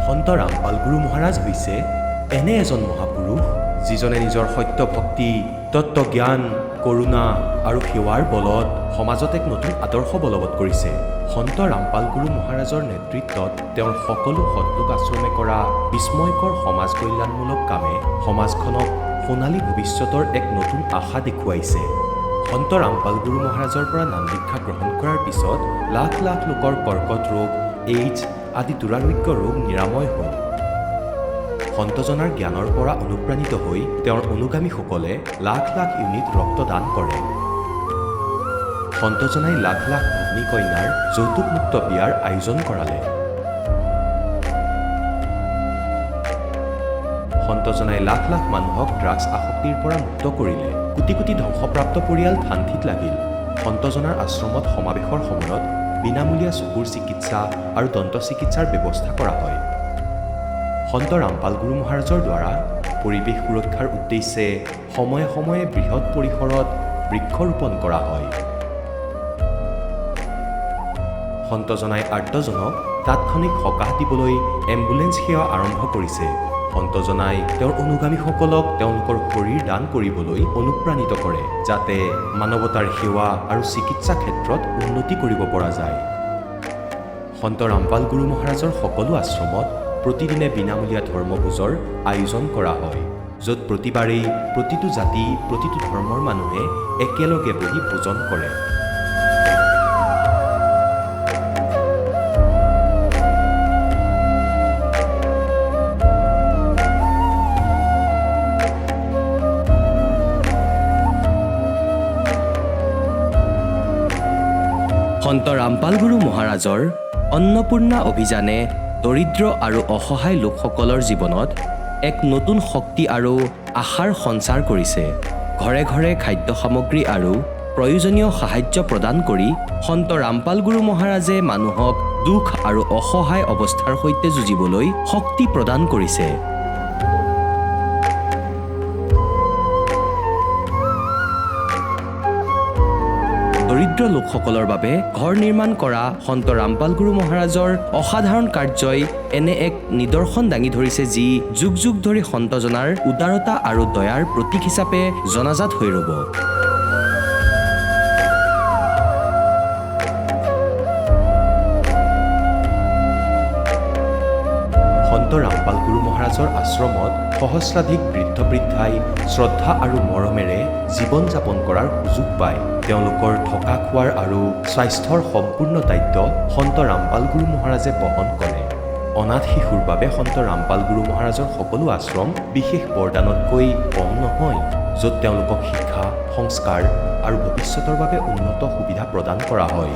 সন্ত ৰামপাল গুৰু মহাৰাজ হৈছে এনে এজন মহাপুৰুষ যিজনে নিজৰ সত্য ভক্তি, তত্ত্বজ্ঞান, কৰোণা আৰু সেৱাৰ বলত সমাজত এক নতুন আদৰ্শ বলবৎ কৰিছে। সন্ত ৰামপাল গুৰু মহাৰাজৰ নেতৃত্বত তেওঁৰ সকলো সৎলোক আশ্ৰমে কৰা বিস্ময়কৰ সমাজ কল্যাণমূলক কামে সমাজখনক সোণালী ভৱিষ্যতৰ এক নতুন আশা দেখুৱাইছে। সন্ত ৰামপাল গুৰু মহাৰাজৰ পৰা নাম দীক্ষা গ্ৰহণ কৰাৰ পিছত লাখ লাখ লোকৰ কৰ্কট ৰোগ, এইডছ আদি দুৰাৰোগ্য ৰোগ নিৰাময় হ'ল। সন্তজনাৰ জ্ঞানৰ পৰা অনুপ্ৰাণিত হৈ তেওঁৰ অনুগামীসকলে লাখ লাখ ইউনিট ৰক্তদান কৰে। সন্তজনাই লাখ লাখ ভগ্নী কন্যাৰ যৌতুকমুক্ত বিয়াৰ আয়োজন কৰালে। সন্তজনাই লাখ লাখ মানুহক ড্ৰাগছ আসক্তিৰ পৰা মুক্ত কৰিলে। কোটি কোটি ধ্বংসপ্ৰাপ্ত পৰিয়াল শান্তিত লাগিল। সন্তজনাৰ আশ্ৰমত সমাৱেশৰ সময়ত বিনামূলীয়া চকুৰ চিকিৎসা আৰু দন্ত চিকিৎসাৰ ব্যৱস্থা কৰা হয়। সন্ত ৰামপাল গুৰু মহাৰাজৰ দ্বাৰা পৰিৱেশ সুৰক্ষাৰ উদ্দেশ্যে সময়ে সময়ে বৃহৎ পৰিসৰত বৃক্ষৰোপণ কৰা হয়। সন্তজনাই আৰ্তজনক তাৎক্ষণিক সকাহ দিবলৈ এম্বুলেন্স সেৱা আৰম্ভ কৰিছে। সন্তজনাই তেওঁৰ অনুগামীসকলক তেওঁলোকৰ শৰীৰ দান কৰিবলৈ অনুপ্ৰাণিত কৰে, যাতে মানৱতাৰ সেৱা আৰু চিকিৎসা ক্ষেত্ৰত উন্নতি কৰিব পৰা যায়। সন্ত ৰামপাল গুৰু মহাৰাজৰ সকলো আশ্ৰমত প্ৰতিদিনে বিনামূলীয়া ধৰ্মভোজৰ আয়োজন কৰা হয়, য'ত প্ৰতিবাৰেই প্ৰতিটো জাতি, প্ৰতিটো ধৰ্মৰ মানুহে একেলগে বহি ভোজন কৰে। সন্ত ৰামপাল গুৰু মহাৰাজৰ অন্নপূৰ্ণা অভিযানে দৰিদ্ৰ আৰু অসহায় লোকসকলৰ জীৱনত এক নতুন শক্তি আৰু আশাৰ সঞ্চাৰ কৰিছে। ঘৰে ঘৰে খাদ্য সামগ্ৰী আৰু প্ৰয়োজনীয় সাহায্য প্ৰদান কৰি সন্ত ৰামপাল গুৰু মহাৰাজে মানুহক দুখ আৰু অসহায় অৱস্থাৰ সৈতে যুঁজিবলৈ শক্তি প্ৰদান কৰিছে। দৰিদ্ৰ লোকসকলৰ বাবে ঘৰ নিৰ্মাণ কৰা সন্ত ৰামপাল গুৰু মহাৰাজৰ অসাধাৰণ কাৰ্যই এনে এক নিদৰ্শন দাঙি ধৰিছে, যি যুগ যুগ ধৰি সন্তজনাৰ উদাৰতা আৰু দয়াৰ প্ৰতীক হিচাপে জনাজাত হৈ ৰ'ব। সন্ত ৰামপাল গুৰু মহাৰাজৰ আশ্ৰমত সহস্ৰাধিক বৃদ্ধ বৃদ্ধাই শ্ৰদ্ধা আৰু মৰমেৰে জীৱন যাপন কৰাৰ সুযোগ পায়। তেওঁলোকৰ থকা খোৱাৰ আৰু স্বাস্থ্যৰ সম্পূৰ্ণ দায়িত্ব সন্ত ৰামপাল গুৰু মহাৰাজে বহন কৰে। অনাথ শিশুৰ বাবে সন্ত ৰামপাল গুৰু মহাৰাজৰ সকলো আশ্ৰম বিশেষ বৰদানতকৈ কম নহয়, য'ত তেওঁলোকক শিক্ষা, সংস্কাৰ আৰু ভৱিষ্যতৰ বাবে উন্নত সুবিধা প্ৰদান কৰা হয়।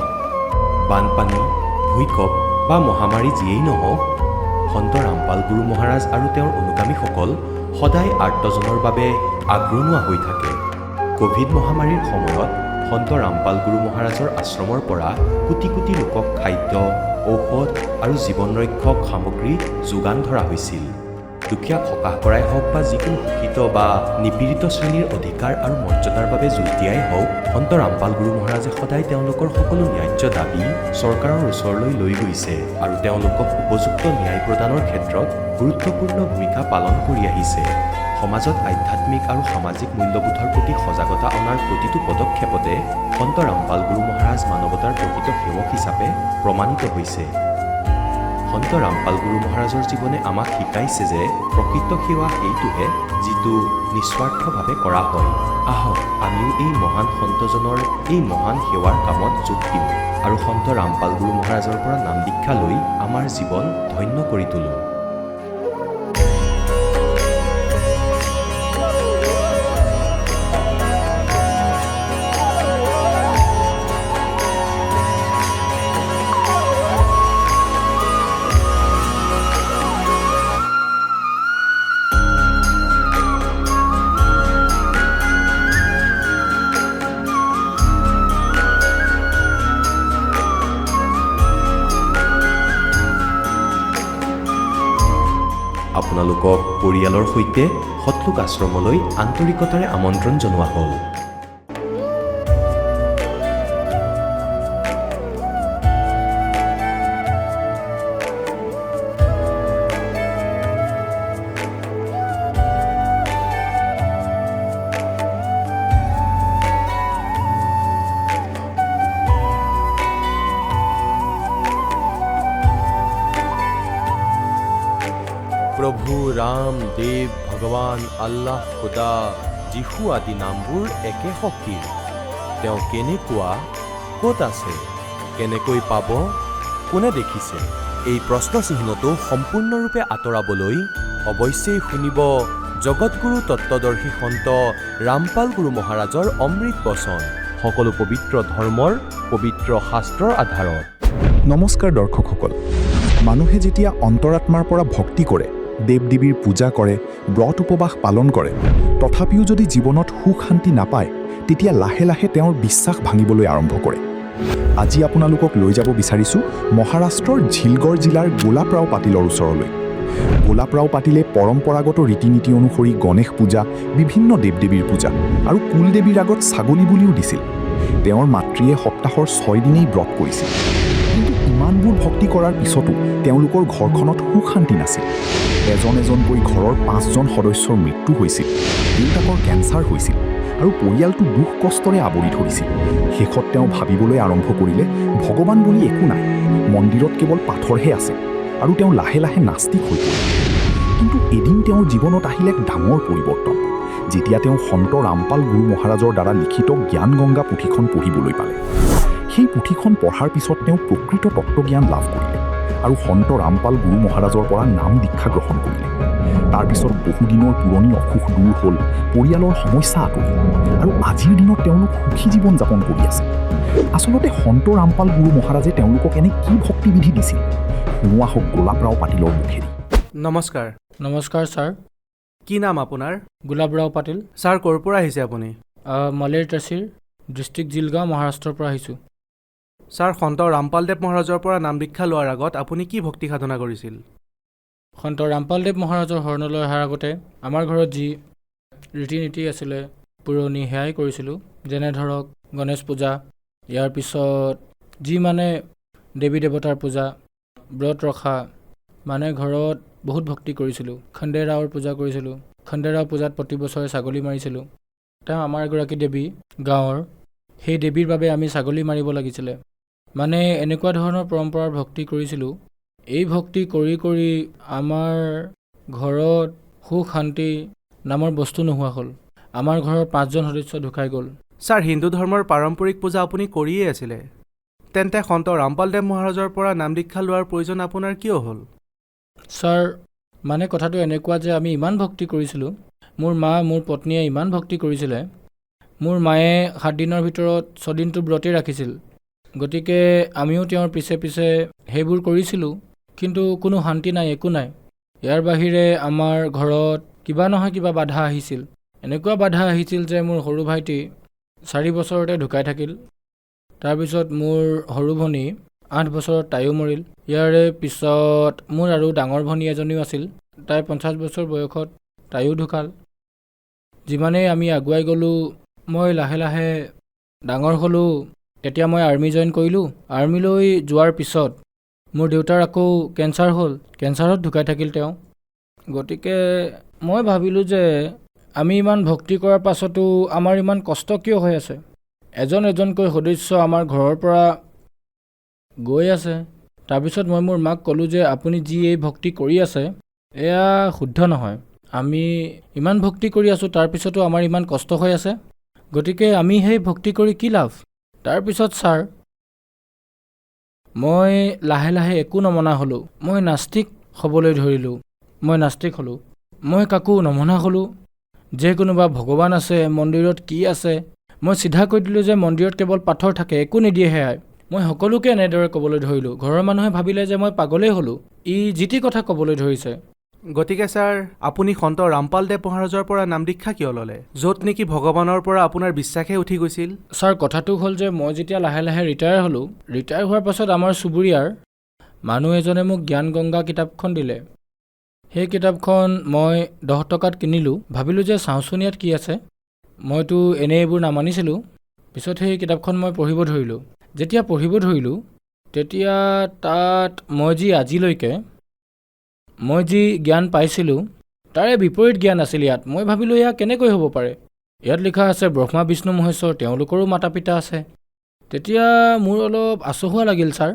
বানপানী, ভূঁইকঁপ বা মহামাৰী যিয়েই নহওক, সন্ত ৰামপাল গুৰু মহাৰাজ আৰু তেওঁৰ অনুগামীসকল সদায় আৰ্তজনৰ বাবে আগৰণুৱা হৈ থাকে। ক'ভিড মহামাৰীৰ সময়ত সন্ত ৰামপাল গুৰু মহাৰাজৰ আশ্ৰমৰ পৰা কোটি কোটি লোকক খাদ্য, ঔষধ আৰু জীৱন ৰক্ষক সামগ্ৰী যোগান ধৰা হৈছিল। দুখীয়াক সকাহ কৰাই হওক বা যিকোনো শোষিত বা নিপীড়িত শ্ৰেণীৰ অধিকাৰ আৰু মৰ্যাদাৰ বাবে যুঁজ দিয়াই হওক, সন্ত ৰামপাল গুৰু মহাৰাজে সদায় তেওঁলোকৰ সকলো ন্যায্য দাবী চৰকাৰৰ ওচৰলৈ লৈ গৈছে আৰু তেওঁলোকক উপযুক্ত ন্যায় প্ৰদানৰ ক্ষেত্ৰত গুৰুত্বপূৰ্ণ ভূমিকা পালন কৰি আহিছে। সমাজত আধ্যাত্মিক আৰু সামাজিক মূল্যবোধৰ প্ৰতি সজাগতা অনাৰ প্ৰতিটো পদক্ষেপতে সন্ত ৰামপাল গুৰু মহাৰাজ মানৱতাৰ প্ৰকৃত সেৱক হিচাপে প্ৰমাণিত হৈছে। সন্ত ৰামপাল গুৰু মহাৰাজৰ জীৱনে আমাক শিকাইছে যে প্ৰকৃত সেৱা সেইটোহে যিটো নিস্বাৰ্থভাৱে কৰা হয়। আহক আমিও এই মহান সন্তজনৰ এই মহান সেৱাৰ কামত যোগ দিওঁ আৰু সন্ত ৰামপাল গুৰু মহাৰাজৰ পৰা নাম দীক্ষা লৈ আমাৰ জীৱন ধন্য কৰি তোলোঁ। আপোনালোকক পৰিয়ালৰ সৈতে সৎলোক আশ্ৰমলৈ আন্তৰিকতাৰে আমন্ত্ৰণ জনোৱা হ'ল। প্ৰভু ৰাম, দেৱ, ভগৱান, আল্লাহ, খুদা, যীশু আদি নামবোৰ একে শক্তিৰ। তেওঁ কেনেকুৱা, ক'ত আছে, কেনেকৈ পাব, কোনে দেখিছে? এই প্ৰশ্নচিহ্নটো সম্পূৰ্ণৰূপে আঁতৰাবলৈ অৱশ্যেই শুনিব জগতগুৰু তত্ত্বদৰ্শী সন্ত ৰামপাল গুৰু মহাৰাজৰ অমৃত বচন, সকলো পবিত্ৰ ধৰ্মৰ পবিত্ৰ শাস্ত্ৰৰ আধাৰত। নমস্কাৰ দৰ্শকসকল, মানুহে যেতিয়া অন্তৰাত্মাৰ পৰা ভক্তি কৰে, দেৱ দেৱীৰ পূজা কৰে, ব্ৰত উপবাস পালন কৰে, তথাপিও যদি জীৱনত সুখ শান্তি নাপায়, তেতিয়া লাহে লাহে তেওঁৰ বিশ্বাস ভাঙিবলৈ আৰম্ভ কৰে। আজি আপোনালোকক লৈ যাব বিচাৰিছোঁ মহাৰাষ্ট্ৰৰ ঝিলগড় জিলাৰ গোলাপৰাও পাটিলৰ ওচৰলৈ। গোলাপৰাও পাটিলে পৰম্পৰাগত ৰীতি নীতি অনুসৰি গণেশ পূজা, বিভিন্ন দেৱ দেৱীৰ পূজা আৰু কুলদেৱীৰ আগত ছাগলী বুলিও দিছিল। তেওঁৰ মাতৃয়ে সপ্তাহৰ 6 দিনেই ব্ৰত কৰিছিল। কিন্তু ইমানবোৰ ভক্তি কৰাৰ পিছতো তেওঁলোকৰ ঘৰখনত সুখ শান্তি নাছিল। এজন এজনকৈ ঘৰৰ 5জন সদস্যৰ মৃত্যু হৈছিল, দেউতাকৰ কেঞ্চাৰ হৈছিল আৰু পৰিয়ালটো দুখ কষ্টৰে আৱৰি ধৰিছিল। শেষত তেওঁ ভাবিবলৈ আৰম্ভ কৰিলে, ভগৱান বুলি একো নাই, মন্দিৰত কেৱল পাথৰহে আছে, আৰু তেওঁ লাহে লাহে নাস্তিক হৈ পৰিল। কিন্তু এদিন তেওঁৰ জীৱনত আহিল এক ডাঙৰ পৰিৱৰ্তন, যেতিয়া তেওঁ সন্ত ৰামপাল গুৰু মহাৰাজৰ দ্বাৰা লিখিত জ্ঞান গংগা পুথিখন পঢ়িবলৈ পালে। সেই পুথিখন পঢ়াৰ পিছত তেওঁ প্ৰকৃত তত্ত্বজ্ঞান লাভ কৰিলে আৰু সন্ত ৰামপাল গুৰু মহাৰাজৰ পৰা নাম দীক্ষা গ্ৰহণ কৰিলে। তাৰপিছত বহুদিনৰ পুৰণি অসুখ দূৰ হ'ল, পৰিয়ালৰ সমস্যা আঁতৰিল আৰু আজিৰ দিনত তেওঁলোক সুখী জীৱন যাপন কৰি আছে। আচলতে সন্ত ৰামপাল গুৰু মহাৰাজে তেওঁলোকক এনে কি ভক্তিবিধি দিছিল, শুনোৱা হওক গোলাপৰাও পাটিলৰ মুখেদি। নমস্কাৰ। নমস্কাৰ ছাৰ। কি নাম আপোনাৰ? গোলাপৰাও পাটিল। ছাৰ, ক'ৰ পৰা আহিছে আপুনি? মালেৰ তহচিল, ডিষ্ট্ৰিক্ট জিলগাঁও, মহাৰাষ্ট্ৰৰ পৰা আহিছোঁ। ছাৰ, সন্ত ৰামপালদেৱ মহাৰাজৰ পৰা নাম দীক্ষা লোৱাৰ আগত আপুনি কি ভক্তি সাধনা কৰিছিল? সন্ত ৰামপালদেৱ মহাৰাজৰ শৰণলৈ অহাৰ আগতে আমাৰ ঘৰত যি ৰীতি নীতি আছিলে পুৰণি, সেয়াই কৰিছিলোঁ। যেনে ধৰক গণেশ পূজা, ইয়াৰ পিছত যি মানে দেৱী দেৱতাৰ পূজা, ব্ৰত ৰখা, মানে ঘৰত বহুত ভক্তি কৰিছিলোঁ। খণ্ডেৰাওৰ পূজা কৰিছিলোঁ। খণ্ডেৰাও পূজাত প্ৰতি বছৰে ছাগলী মাৰিছিলোঁ। তেওঁ আমাৰ এগৰাকী দেৱী গাঁৱৰ, সেই দেৱীৰ বাবে আমি ছাগলী মাৰিব লাগিছিলে। মানে এনেকুৱা ধৰণৰ পৰম্পৰাৰ ভক্তি কৰিছিলোঁ। এই ভক্তি কৰি কৰি আমাৰ ঘৰত সুখ শান্তি নামৰ বস্তু নোহোৱা হ'ল। আমাৰ ঘৰৰ 5জন সদস্য ঢুকাই গ'ল। ছাৰ, হিন্দু ধৰ্মৰ পাৰম্পৰিক পূজা আপুনি কৰিয়েই আছিলে, তেন্তে সন্ত ৰামপালদেৱ মহাৰাজৰ পৰা নাম দীক্ষা লোৱাৰ প্ৰয়োজন আপোনাৰ কিয় হ'ল? ছাৰ, মানে কথাটো এনেকুৱা যে আমি ইমান ভক্তি কৰিছিলোঁ, মোৰ মা, মোৰ পত্নীয়ে ইমান ভক্তি কৰিছিলে। মোৰ মায়ে 7 দিনৰ ভিতৰত 6 দিনটো ব্ৰতেই ৰাখিছিল। গতিকে আমিও তেওঁৰ পিছে পিছে সেইবোৰ কৰিছিলোঁ, কিন্তু কোনো শান্তি নাই, একো নাই। ইয়াৰ বাহিৰে আমাৰ ঘৰত কিবা নহয় কিবা বাধা আহিছিল। এনেকুৱা বাধা আহিছিল যে মোৰ সৰু ভাইটি 4 বছৰতে ঢুকাই থাকিল। তাৰপিছত মোৰ সৰু ভনী 8 বছৰত তাইও মৰিল। ইয়াৰে পিছত মোৰ আৰু ডাঙৰ ভনী এজনীও আছিল, তাই 50 বছৰ বয়সত তাইও ঢুকাল। যিমানেই আমি আগুৱাই গ'লোঁ, মই লাহে লাহে ডাঙৰ হ'লোঁ। তেতিয়া মই আৰ্মি জইন কৰিলোঁ। আৰ্মিলৈ যোৱাৰ পিছত মোৰ দেউতাৰ আকৌ কেঞ্চাৰ হ'ল, কেঞ্চাৰত ঢুকাই থাকিল তেওঁ। গতিকে মই ভাবিলোঁ যে আমি ইমান ভক্তি কৰাৰ পাছতো আমাৰ ইমান কষ্ট কিয় হৈ আছে? এজন এজনকৈ সদস্য আমাৰ ঘৰৰ পৰা গৈ আছে। তাৰপিছত মই মোৰ মাক ক'লোঁ যে আপুনি যি এই ভক্তি কৰি আছে, এয়া শুদ্ধ নহয়। আমি ইমান ভক্তি কৰি আছোঁ, তাৰপিছতো আমাৰ ইমান কষ্ট হৈ আছে। গতিকে আমি সেই ভক্তি কৰি কি লাভ? তাৰপিছত ছাৰ, মই লাহে লাহে একো নমনা হ'লোঁ। মই নাস্তিক হ'বলৈ ধৰিলোঁ। মই নাস্তিক হ'লোঁ। মই কাকো নমনা হ'লোঁ। যে কোনোবা ভগৱান আছে, মন্দিৰত কি আছে, মই চিধা কৈ দিলোঁ যে মন্দিৰত কেৱল পাথৰ থাকে, একো নিদিয়ে সেয়াই। মই সকলোকে এনেদৰে ক'বলৈ ধৰিলোঁ। ঘৰৰ মানুহে ভাবিলে যে মই পাগলেই হ'লোঁ, ই যি টি কথা ক'বলৈ ধৰিছে। গতিকে ছাৰ, আপুনি সন্ত ৰামপালদেৱ মহাৰাজৰ পৰা নাম দীক্ষা কিয় ল'লে, য'ত নেকি ভগৱানৰ পৰা আপোনাৰ বিশ্বাসে উঠি গৈছিল? ছাৰ, কথাটো হ'ল যে মই যেতিয়া লাহে লাহে ৰিটায়াৰ হ'লোঁ, ৰিটায়াৰ হোৱাৰ পাছত আমাৰ চুবুৰীয়াৰ মানুহ এজনে মোক জ্ঞান গংগা কিতাপখন দিলে। সেই কিতাপখন মই 10 টকাত কিনিলোঁ। ভাবিলোঁ যে চাওঁচোন ইয়াত কি আছে। মইতো এনেই এইবোৰ নামানিছিলোঁ। পিছত সেই কিতাপখন মই পঢ়িব ধৰিলোঁ। যেতিয়া পঢ়িব ধৰিলোঁ, তেতিয়া তাত মই যি জ্ঞান পাইছিলোঁ, তাৰে বিপৰীত জ্ঞান আছিল ইয়াত। মই ভাবিলোঁ এয়া কেনেকৈ হ'ব পাৰে? ইয়াত লিখা আছে ব্ৰহ্মা বিষ্ণু মহেশ্বৰ, তেওঁলোকৰো মাতা পিতা আছে। তেতিয়া মোৰ অলপ আচহুৱা লাগিল ছাৰ,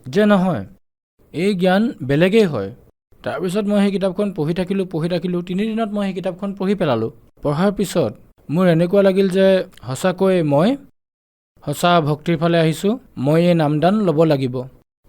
যে নহয়, এই জ্ঞান বেলেগেই হয়। তাৰপিছত মই সেই কিতাপখন পঢ়ি থাকিলোঁ 3 দিনত মই সেই কিতাপখন পঢ়ি পেলালোঁ। পঢ়াৰ পিছত মোৰ এনেকুৱা লাগিল যে সঁচাকৈ মই সঁচা ভক্তিৰ ফালে আহিছোঁ, মই এই নামদান ল'ব লাগিব।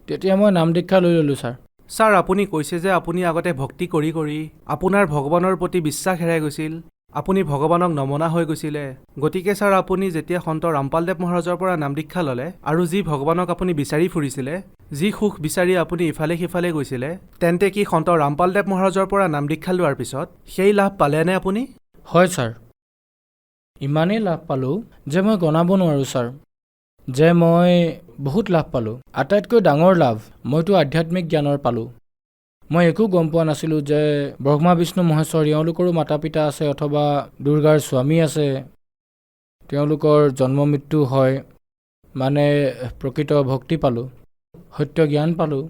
তেতিয়া মই নাম দীক্ষা লৈ ল'লোঁ ছাৰ। ছাৰ, আপুনি কৈছে যে আপুনি আগতে ভক্তি কৰি কৰি আপোনাৰ ভগৱানৰ প্ৰতি বিশ্বাস হেৰাই গৈছিল, আপুনি ভগৱানক নমনা হৈ গৈছিলে। গতিকে ছাৰ, আপুনি যেতিয়া সন্ত ৰামপালদেৱ মহাৰাজৰ পৰা নাম দীক্ষা ল'লে আৰু যি ভগৱানক আপুনি বিচাৰি ফুৰিছিলে, যি সুখ বিচাৰি আপুনি ইফালে সিফালে গৈছিলে, তেন্তে কি সন্ত ৰামপালদেৱ মহাৰাজৰ পৰা নাম দীক্ষা লোৱাৰ পিছত সেই লাভ পালেনে আপুনি? হয় ছাৰ, ইমানেই লাভ পালোঁ যে মই গণাব নোৱাৰোঁ ছাৰ, যে মই বহুত লাভ পালোঁ। আটাইতকৈ ডাঙৰ লাভ মইতো আধ্যাত্মিক জ্ঞানৰ পালোঁ। মই একো গম পোৱা নাছিলোঁ যে ব্ৰহ্মা বিষ্ণু মহেশ্বৰ এওঁলোকৰো মাতা পিতা আছে, অথবা দুৰ্গাৰ স্বামী আছে, তেওঁলোকৰ জন্ম মৃত্যু হয়। মানে প্ৰকৃত ভক্তি পালোঁ, সত্য জ্ঞান পালোঁ।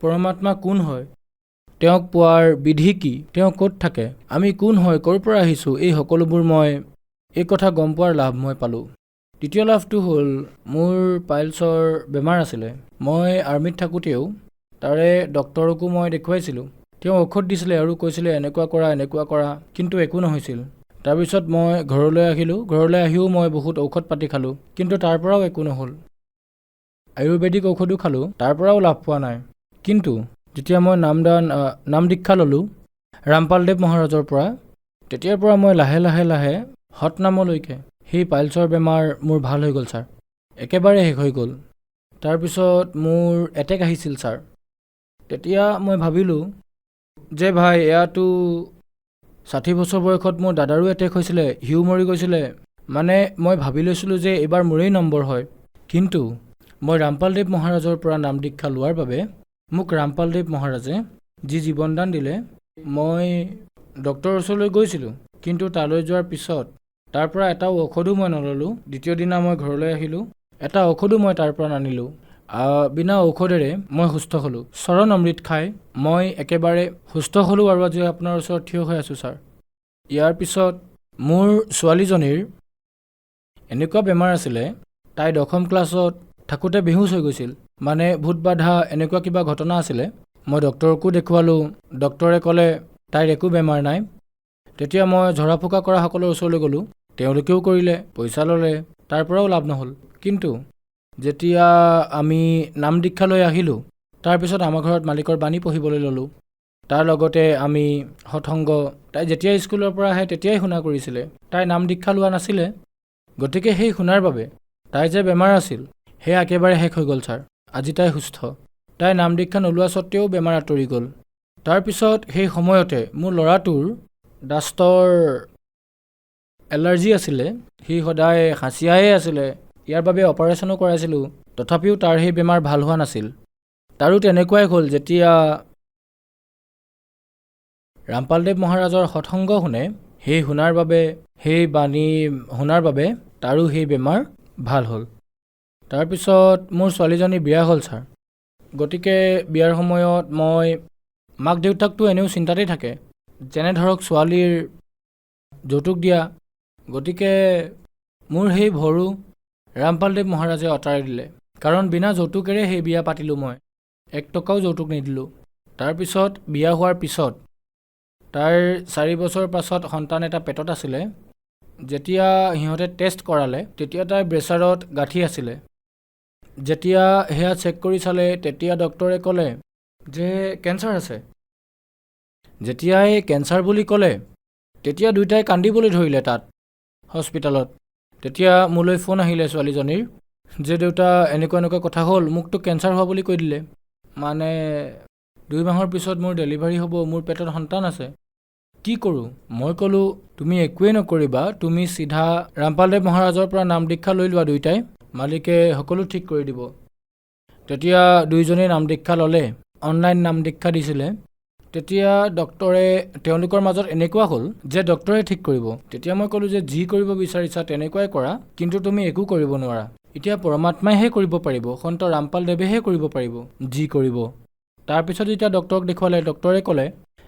পৰমাত্মা কোন হয়, তেওঁক পোৱাৰ বিধি কি, তেওঁ ক'ত থাকে, আমি কোন হয়, ক'ৰ পৰা আহিছোঁ, এই সকলোবোৰ এই কথা গম পোৱাৰ লাভ মই পালোঁ। দ্বিতীয় লাভটো হ'ল, মোৰ পাইলছৰ বেমাৰ আছিলে। মই আৰ্মিত থাকোঁতেও তাৰে ডক্তৰকো মই দেখুৱাইছিলোঁ। তেওঁ ঔষধ দিছিলে আৰু কৈছিলে এনেকুৱা কৰা, কিন্তু একো নহৈছিল। তাৰপিছত মই ঘৰলৈ আহিলোঁ। ঘৰলৈ আহিও মই বহুত ঔষধ পাতি খালোঁ, কিন্তু তাৰ পৰাও একো নহ'ল। আয়ুৰ্বেদিক ঔষধো খালোঁ, তাৰ পৰাও লাভ পোৱা নাই। কিন্তু যেতিয়া মই নাম দীক্ষা ল'লোঁ ৰামপালদেৱ মহাৰাজৰ পৰা, তেতিয়াৰ পৰা মই লাহে লাহে সতনামলৈকে সেই পাইলছৰ বেমাৰ মোৰ ভাল হৈ গ'ল ছাৰ, একেবাৰে শেষ হৈ গ'ল। তাৰপিছত মোৰ এটেক আহিছিল ছাৰ। তেতিয়া মই ভাবিলোঁ যে ভাই, এয়াতো 60 বছৰ বয়সত মোৰ দাদাৰো এটেক হৈছিলে, সিও মৰি গৈছিলে। মানে মই ভাবি লৈছিলোঁ যে এইবাৰ মোৰেই নম্বৰ হয়। কিন্তু মই ৰামপালদেৱ মহাৰাজৰ পৰা নাম দীক্ষা লোৱাৰ বাবে মোক ৰামপালদেৱ মহাৰাজে যি জীৱনদান দিলে, মই ডক্তৰৰ ওচৰলৈ গৈছিলোঁ, কিন্তু তালৈ যোৱাৰ পিছত তাৰ পৰা এটাও ঔষধো মই নল'লোঁ। দ্বিতীয় দিনা মই ঘৰলৈ আহিলোঁ, এটা ঔষধো মই তাৰ পৰা নানিলোঁ। বিনা ঔষধেৰে মই সুস্থ হ'লোঁ। চৰণ অমৃত খাই মই একেবাৰে সুস্থ হ'লোঁ আৰু আজি আপোনাৰ ওচৰত থিয় হৈ আছোঁ ছাৰ। ইয়াৰ পিছত মোৰ ছোৱালীজনীৰ এনেকুৱা বেমাৰ আছিলে, তাই 10ম ক্লাছত থাকোঁতে বেহুচ হৈ গৈছিল। মানে ভূত বাধা এনেকুৱা কিবা ঘটনা আছিলে। মই ডক্তৰকো দেখুৱালোঁ, ডক্তৰে ক'লে তাইৰ একো বেমাৰ নাই। তেতিয়া মই ঝৰা ফুকা কৰা সকলৰ ওচৰলৈ গ'লোঁ, তেওঁলোকেও কৰিলে, পইচা ল'লে, তাৰ পৰাও লাভ নহ'ল। কিন্তু যেতিয়া আমি নাম দীক্ষা লৈ আহিলোঁ, তাৰপিছত আমাৰ ঘৰত মালিকৰ বাণী পঢ়িবলৈ ল'লোঁ। তাৰ লগতে আমি সৎসংগ, তাই যেতিয়া স্কুলৰ পৰা আহে তেতিয়াই শুনা কৰিছিলে। তাই নাম দীক্ষা লোৱা নাছিলে, গতিকে সেই শুনাৰ বাবে তাই যে বেমাৰ আছিল সেয়া একেবাৰে শেষ হৈ গ'ল ছাৰ। আজি তাই সুস্থ। তাই নাম দীক্ষা নোলোৱা স্বত্তেও বেমাৰ আঁতৰি গ'ল। তাৰপিছত সেই সময়তে মোৰ ল'ৰাটোৰ ডাষ্টৰ এলাৰ্জি আছিলে, সি সদায় হাঁচিয়ায়ে আছিলে। ইয়াৰ বাবে অপাৰেশ্যনো কৰাইছিলোঁ, তথাপিও তাৰ সেই বেমাৰ ভাল হোৱা নাছিল। তাৰো তেনেকুৱাই হ'ল, যেতিয়া ৰামপালদেৱ মহাৰাজৰ সৎসংগ শুনে, সেই শুনাৰ বাবে, সেই বাণী শুনাৰ বাবে তাৰো সেই বেমাৰ ভাল হ'ল। তাৰপিছত মোৰ ছোৱালীজনী বিয়া হ'ল ছাৰ। গতিকে বিয়াৰ সময়ত মই, মাক দেউতাকটো এনেও চিন্তাতেই থাকে, যেনে ধৰক ছোৱালীৰ যৌতুক দিয়া। গতিকে মোৰ সেই ভৰো ৰামপালদেৱ মহাৰাজে আঁতৰাই দিলে, কাৰণ বিনা যৌতুকেৰে সেই বিয়া পাতিলোঁ মই, 1 টকাও যৌতুক নিদিলোঁ। তাৰপিছত বিয়া হোৱাৰ পিছত তাইৰ 4 বছৰ পাছত সন্তান এটা পেটত আছিলে। যেতিয়া সিহঁতে টেষ্ট কৰালে, তেতিয়া তাইৰ প্ৰেছাৰত গাঁঠি আছিলে। যেতিয়া সেয়া চেক কৰি চালে, তেতিয়া ডক্তৰে ক'লে যে কেঞ্চাৰ আছে। যেতিয়াই কেঞ্চাৰ বুলি ক'লে, তেতিয়া দুয়োটাই কান্দিবলৈ ধৰিলে তাত হস্পিটেলত। তেতিয়া মোলৈ ফোন আহিলে ছোৱালীজনীৰ, যে দেউতা এনেকুৱা কথা হ'ল, মোকতো কেঞ্চাৰ হোৱা বুলি কৈ দিলে। মানে 2 মাহৰ পিছত মোৰ ডেলিভাৰী হ'ব, মোৰ পেটত সন্তান আছে, কি কৰোঁ? মই ক'লোঁ, তুমি একোৱেই নকৰিবা, তুমি চিধা ৰামপালদেৱ মহাৰাজৰ পৰা নাম দীক্ষা লৈ লোৱা দুয়োটাই, মালিকে সকলো ঠিক কৰি দিব। তেতিয়া দুয়োজনেই নাম দীক্ষা ল'লে, অনলাইন নাম দীক্ষা দিছিলে। তেতিয়া ডক্তৰে, তেওঁলোকৰ মাজত এনেকুৱা হ'ল যে ডক্তৰে ঠিক কৰিব। তেতিয়া মই ক'লোঁ যে যি কৰিব বিচাৰিছা তেনেকুৱাই কৰা, কিন্তু তুমি একো কৰিব নোৱাৰা। এতিয়া পৰমাত্মাইহে কৰিব পাৰিব, সন্ত ৰামপালদেৱেহে কৰিব পাৰিব যি কৰিব। তাৰপিছত যেতিয়া ডক্তৰক দেখুৱালে, ডক্তৰে ক'লে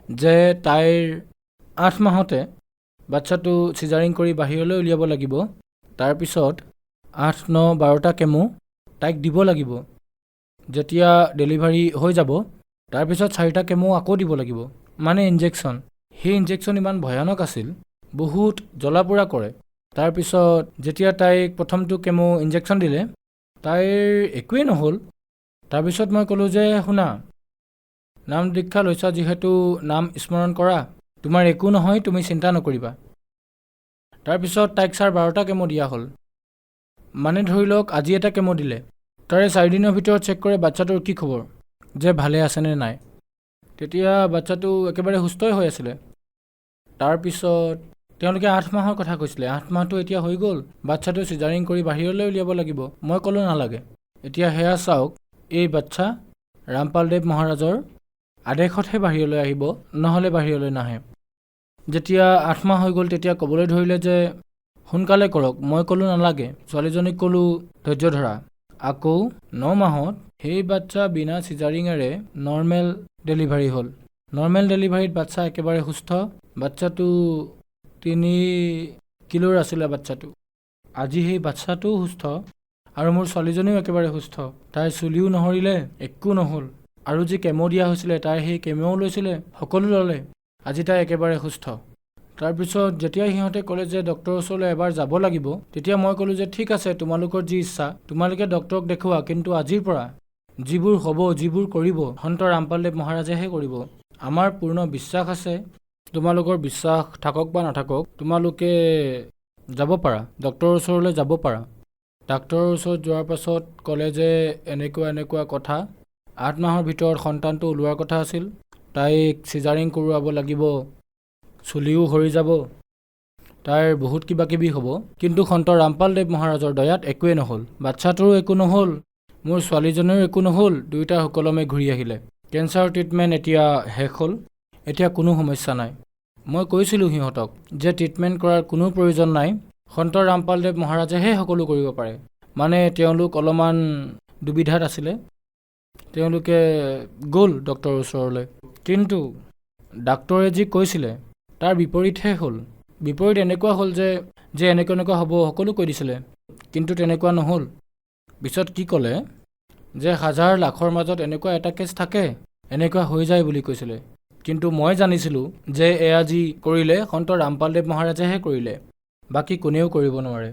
যে তাইৰ 8 মাহতে বাচ্ছাটো চিজাৰিং কৰি বাহিৰলৈ উলিয়াব লাগিব। তাৰপিছত 8, 9, 12টা কেমো তাইক দিব লাগিব। যেতিয়া ডেলিভাৰী হৈ যাব, তাৰপিছত 4টা কেমো আকৌ দিব লাগিব, মানে ইনজেকশ্যন। সেই ইনজেকশ্যন ইমান ভয়ানক আছিল, বহুত জ্বলা পোৰা কৰে। তাৰপিছত যেতিয়া তাইক প্ৰথমটো কেমো ইনজেকশ্যন দিলে, তাইৰ একোৱেই নহ'ল। তাৰপিছত মই ক'লোঁ যে শুনা, নাম দীক্ষা লৈছা যিহেতু নাম স্মৰণ কৰা, তোমাৰ একো নহয়, তুমি চিন্তা নকৰিবা। তাৰপিছত তাইক ছাৰ 12টা কেমো দিয়া হ'ল। মানে ধৰি লওক আজি এটা কেমো দিলে, তাৰে 4 দিনৰ ভিতৰত চেক কৰে বাচ্চাটোৰ কি খবৰ, যে ভালে আছেনে নাই। তেতিয়া বাচ্চাটো একেবাৰে সুস্থই হৈ আছিলে। তাৰপিছত তেওঁলোকে 8 মাহৰ কথা কৈছিলে। 8 মাহটো এতিয়া হৈ গ'ল, বাচ্চাটো চিজাৰিং কৰি বাহিৰলৈ উলিয়াব লাগিব। মই ক'লোঁ নালাগে। এতিয়া সেয়া চাওক, এই বাচ্চা ৰামপালদেৱ মহাৰাজৰ আদেশতহে বাহিৰলৈ আহিব, নহ'লে বাহিৰলৈ নাহে। যেতিয়া 8 মাহ হৈ গ'ল তেতিয়া ক'বলৈ ধৰিলে যে সোনকালে কৰক। মই ক'লোঁ নালাগে। ছোৱালীজনীক ক'লোঁ ধৈৰ্য ধৰা। আকৌ 9 মাহত সেই বাচ্চা বিনা চিজাৰিঙেৰে নৰ্মেল ডেলিভাৰী হ'ল। নৰ্মেল ডেলিভাৰীত বাচ্চা একেবাৰে সুস্থ। বাচ্চাটো 3 কিলোৰ আছিলে বাচ্চাটো। আজি সেই বাচ্চাটোও সুস্থ আৰু মোৰ ছোৱালীজনীও একেবাৰে সুস্থ। তাইৰ চুলিও নহৰিলে, একো নহ'ল। আৰু যি কেমো দিয়া হৈছিলে তাই সেই কেমোও লৈছিলে, সকলো ল'লে। আজি তাই একেবাৰে সুস্থ। তাৰপিছত যেতিয়া সিহঁতে ক'লে যে ডক্টৰৰ ওচৰলৈ এবাৰ যাব লাগিব, তেতিয়া মই ক'লোঁ যে ঠিক আছে, তোমালোকৰ যি ইচ্ছা, তোমালোকে ডক্টৰক দেখুওৱা, কিন্তু আজিৰ পৰা যিবোৰ হ'ব, যিবোৰ কৰিব, সন্ত ৰামপালদেৱ মহাৰাজেহে কৰিব। আমাৰ পূৰ্ণ বিশ্বাস আছে। তোমালোকৰ বিশ্বাস থাকক বা নাথাকক, তোমালোকে যাব পাৰা, ডক্টৰৰ ওচৰলৈ যাব পাৰা। ডাক্তৰৰ ওচৰত যোৱাৰ পাছত ক'লে যে এনেকুৱা কথা, 8 মাহৰ ভিতৰত সন্তানটো ওলোৱাৰ কথা আছিল, তাইক চিজাৰিং কৰোৱাব লাগিব, চুলিও সৰি যাব, তাইৰ বহুত কিবা কিবি হ'ব। কিন্তু সন্ত ৰামপালদেৱ মহাৰাজৰ দয়াত একোৱেই নহ'ল। বাচ্চাটোৰো একো নহ'ল, মোৰ ছোৱালীজনীৰো একো নহ'ল। দুয়োটা সুকলমে ঘূৰি আহিলে। কেঞ্চাৰ ট্ৰিটমেণ্ট এতিয়া শেষ হ'ল, এতিয়া কোনো সমস্যা নাই। মই কৈছিলোঁ সিহঁতক যে ট্ৰিটমেণ্ট কৰাৰ কোনো প্ৰয়োজন নাই, সন্ত ৰামপালদেৱ মহাৰাজেহে সকলো কৰিব পাৰে। মানে তেওঁলোক অলপমান দুবিধাত আছিলে। তেওঁলোকে গ'ল ডক্টৰৰ ওচৰলৈ, কিন্তু ডাক্তৰে যি কৈছিলে তাৰ বিপৰীতহে হ'ল। বিপৰীত এনেকুৱা হ'ল যে এনেকুৱা হ'ব সকলো কৈ দিছিলে, কিন্তু তেনেকুৱা নহ'ল। পিছত কি ক'লে যে 1000 লাখৰ মাজত এনেকুৱা এটা কেছ থাকে, এনেকুৱা হৈ যায় বুলি কৈছিলে। কিন্তু মই জানিছিলোঁ যে এয়া যি কৰিলে সন্ত ৰামপালদেৱ মহাৰাজেহে কৰিলে, বাকী কোনেও কৰিব নোৱাৰে।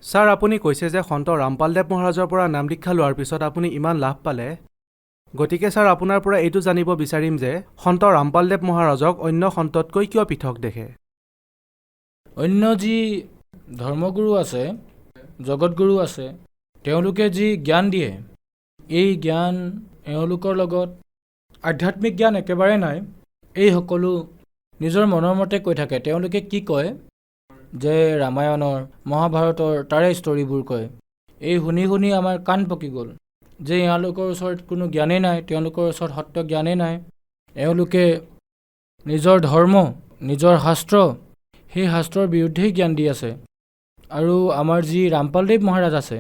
ছাৰ, আপুনি কৈছে যে সন্ত ৰামপালদেৱ মহাৰাজৰ পৰা নাম দীক্ষা লোৱাৰ পিছত আপুনি ইমান লাভ পালে। গতিকে ছাৰ, আপোনাৰ পৰা এইটো জানিব বিচাৰিম যে সন্ত ৰামপালদেৱ মহাৰাজক অন্য সন্ততকৈ কিয় পৃথক দেখে? অন্য যি ধৰ্মগুৰু আছে, জগতগুৰু আছে, তেওঁলোকে যি জ্ঞান দিয়ে, এই জ্ঞান এওঁলোকৰ লগত আধ্যাত্মিক জ্ঞান একেবাৰে নাই। এই সকলো নিজৰ মনৰ মতে কৈ থাকে। তেওঁলোকে কি কয় যে ৰামায়ণৰ, মহাভাৰতৰ তাৰে ষ্টৰিবোৰ কয়। এই শুনি শুনি আমাৰ কাণ পকি গ'ল যে এওঁলোকৰ ওচৰত কোনো জ্ঞানেই নাই, তেওঁলোকৰ ওচৰত সত্য জ্ঞানেই নাই। এওঁলোকে নিজৰ ধৰ্ম, নিজৰ শাস্ত্ৰ, সেই শাস্ত্ৰৰ বিৰুদ্ধেই জ্ঞান দি আছে। আৰু আমাৰ যি ৰামপালদেৱ মহাৰাজ আছে,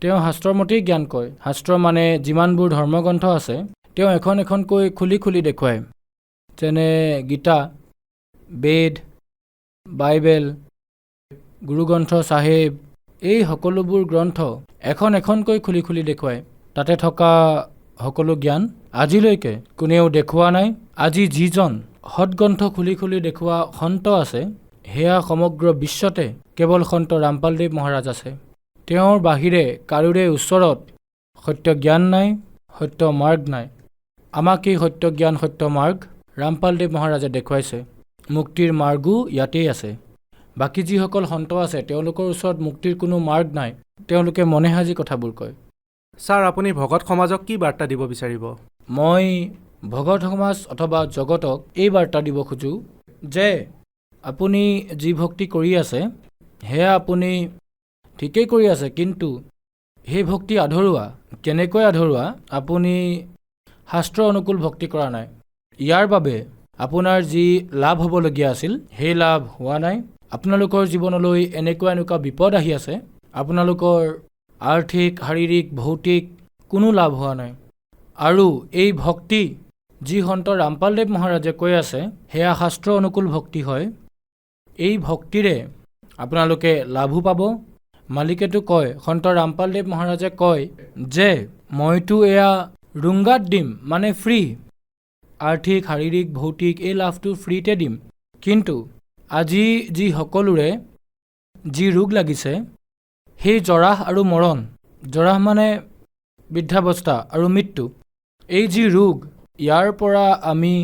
তেওঁ শাস্ত্ৰৰ মতেই জ্ঞান কয়। শাস্ত্ৰ মানে যিমানবোৰ ধৰ্মগ্ৰন্থ আছে, তেওঁ এখন এখনকৈ খুলি খুলি দেখুৱায়। যেনে গীতা, বেদ, বাইবেল, গুৰুগ্ৰন্থ চাহেব, এই সকলোবোৰ গ্ৰন্থ এখন এখনকৈ খুলি খুলি দেখুৱায়। তাতে থকা সকলো জ্ঞান আজিলৈকে কোনেও দেখুওৱা নাই। আজি যিজন সৎগ্ৰন্থ খুলি খুলি দেখুওৱা সন্ত আছে, সেয়া সমগ্ৰ বিশ্বতে কেৱল সন্ত ৰামপালদেৱ মহাৰাজ আছে। তেওঁৰ বাহিৰে কাৰোৰে ওচৰত সত্য জ্ঞান নাই, সত্য মাৰ্গ নাই। আমাক এই সত্য জ্ঞান, সত্য মাৰ্গ ৰামপালদেৱ মহাৰাজে দেখুৱাইছে। মুক্তিৰ মাৰ্গো ইয়াতেই আছে। বাকী যিসকল সন্ত আছে, তেওঁলোকৰ ওচৰত মুক্তিৰ কোনো মাৰ্গ নাই। তেওঁলোকে মনে সাজি কথাবোৰ কয়। ছাৰ, আপুনি ভকত সমাজক কি বাৰ্তা দিব বিচাৰিব? মই ভগত সমাজ অথবা জগতক এই বাৰ্তা দিব খোজোঁ যে আপুনি যি ভক্তি কৰি আছে, সেয়া আপুনি ঠিকেই কৰি আছে, কিন্তু সেই ভক্তি আধৰুৱা। কেনেকৈ আধৰুৱা? আপুনি শাস্ত্ৰ অনুকূল ভক্তি কৰা নাই। ইয়াৰ বাবে আপোনাৰ যি লাভ হ'বলগীয়া আছিল, সেই লাভ হোৱা নাই। আপোনালোকৰ জীৱনলৈ এনেকুৱা বিপদ আহি আছে, আপোনালোকৰ আৰ্থিক, শাৰীৰিক, ভৌতিক কোনো লাভ হোৱা নাই। আৰু এই ভক্তি যি সন্ত ৰামপালদেৱ মহাৰাজে কৈ আছে, সেয়া শাস্ত্ৰ অনুকূল ভক্তি হয়। এই ভক্তিৰে আপোনালোকে লাভো পাব। মালিকেতো কয়, সন্ত ৰামপালদেৱ মহাৰাজে কয় যে মইতো এয়া ৰুংগাত দিম, মানে ফ্ৰী। আৰ্থিক শাৰীৰিক ভৌতিক এই লাভটো ফ্ৰীতে দিম। কিন্তু আজি যি সকলোৰে যি ৰোগ লাগিছে, সেই জৰাহ আৰু মৰণ, জৰাহ মানে বৃদ্ধাৱস্থা আৰু মৃত্যু, এই যি ৰোগ, ইয়াৰ পৰা আমি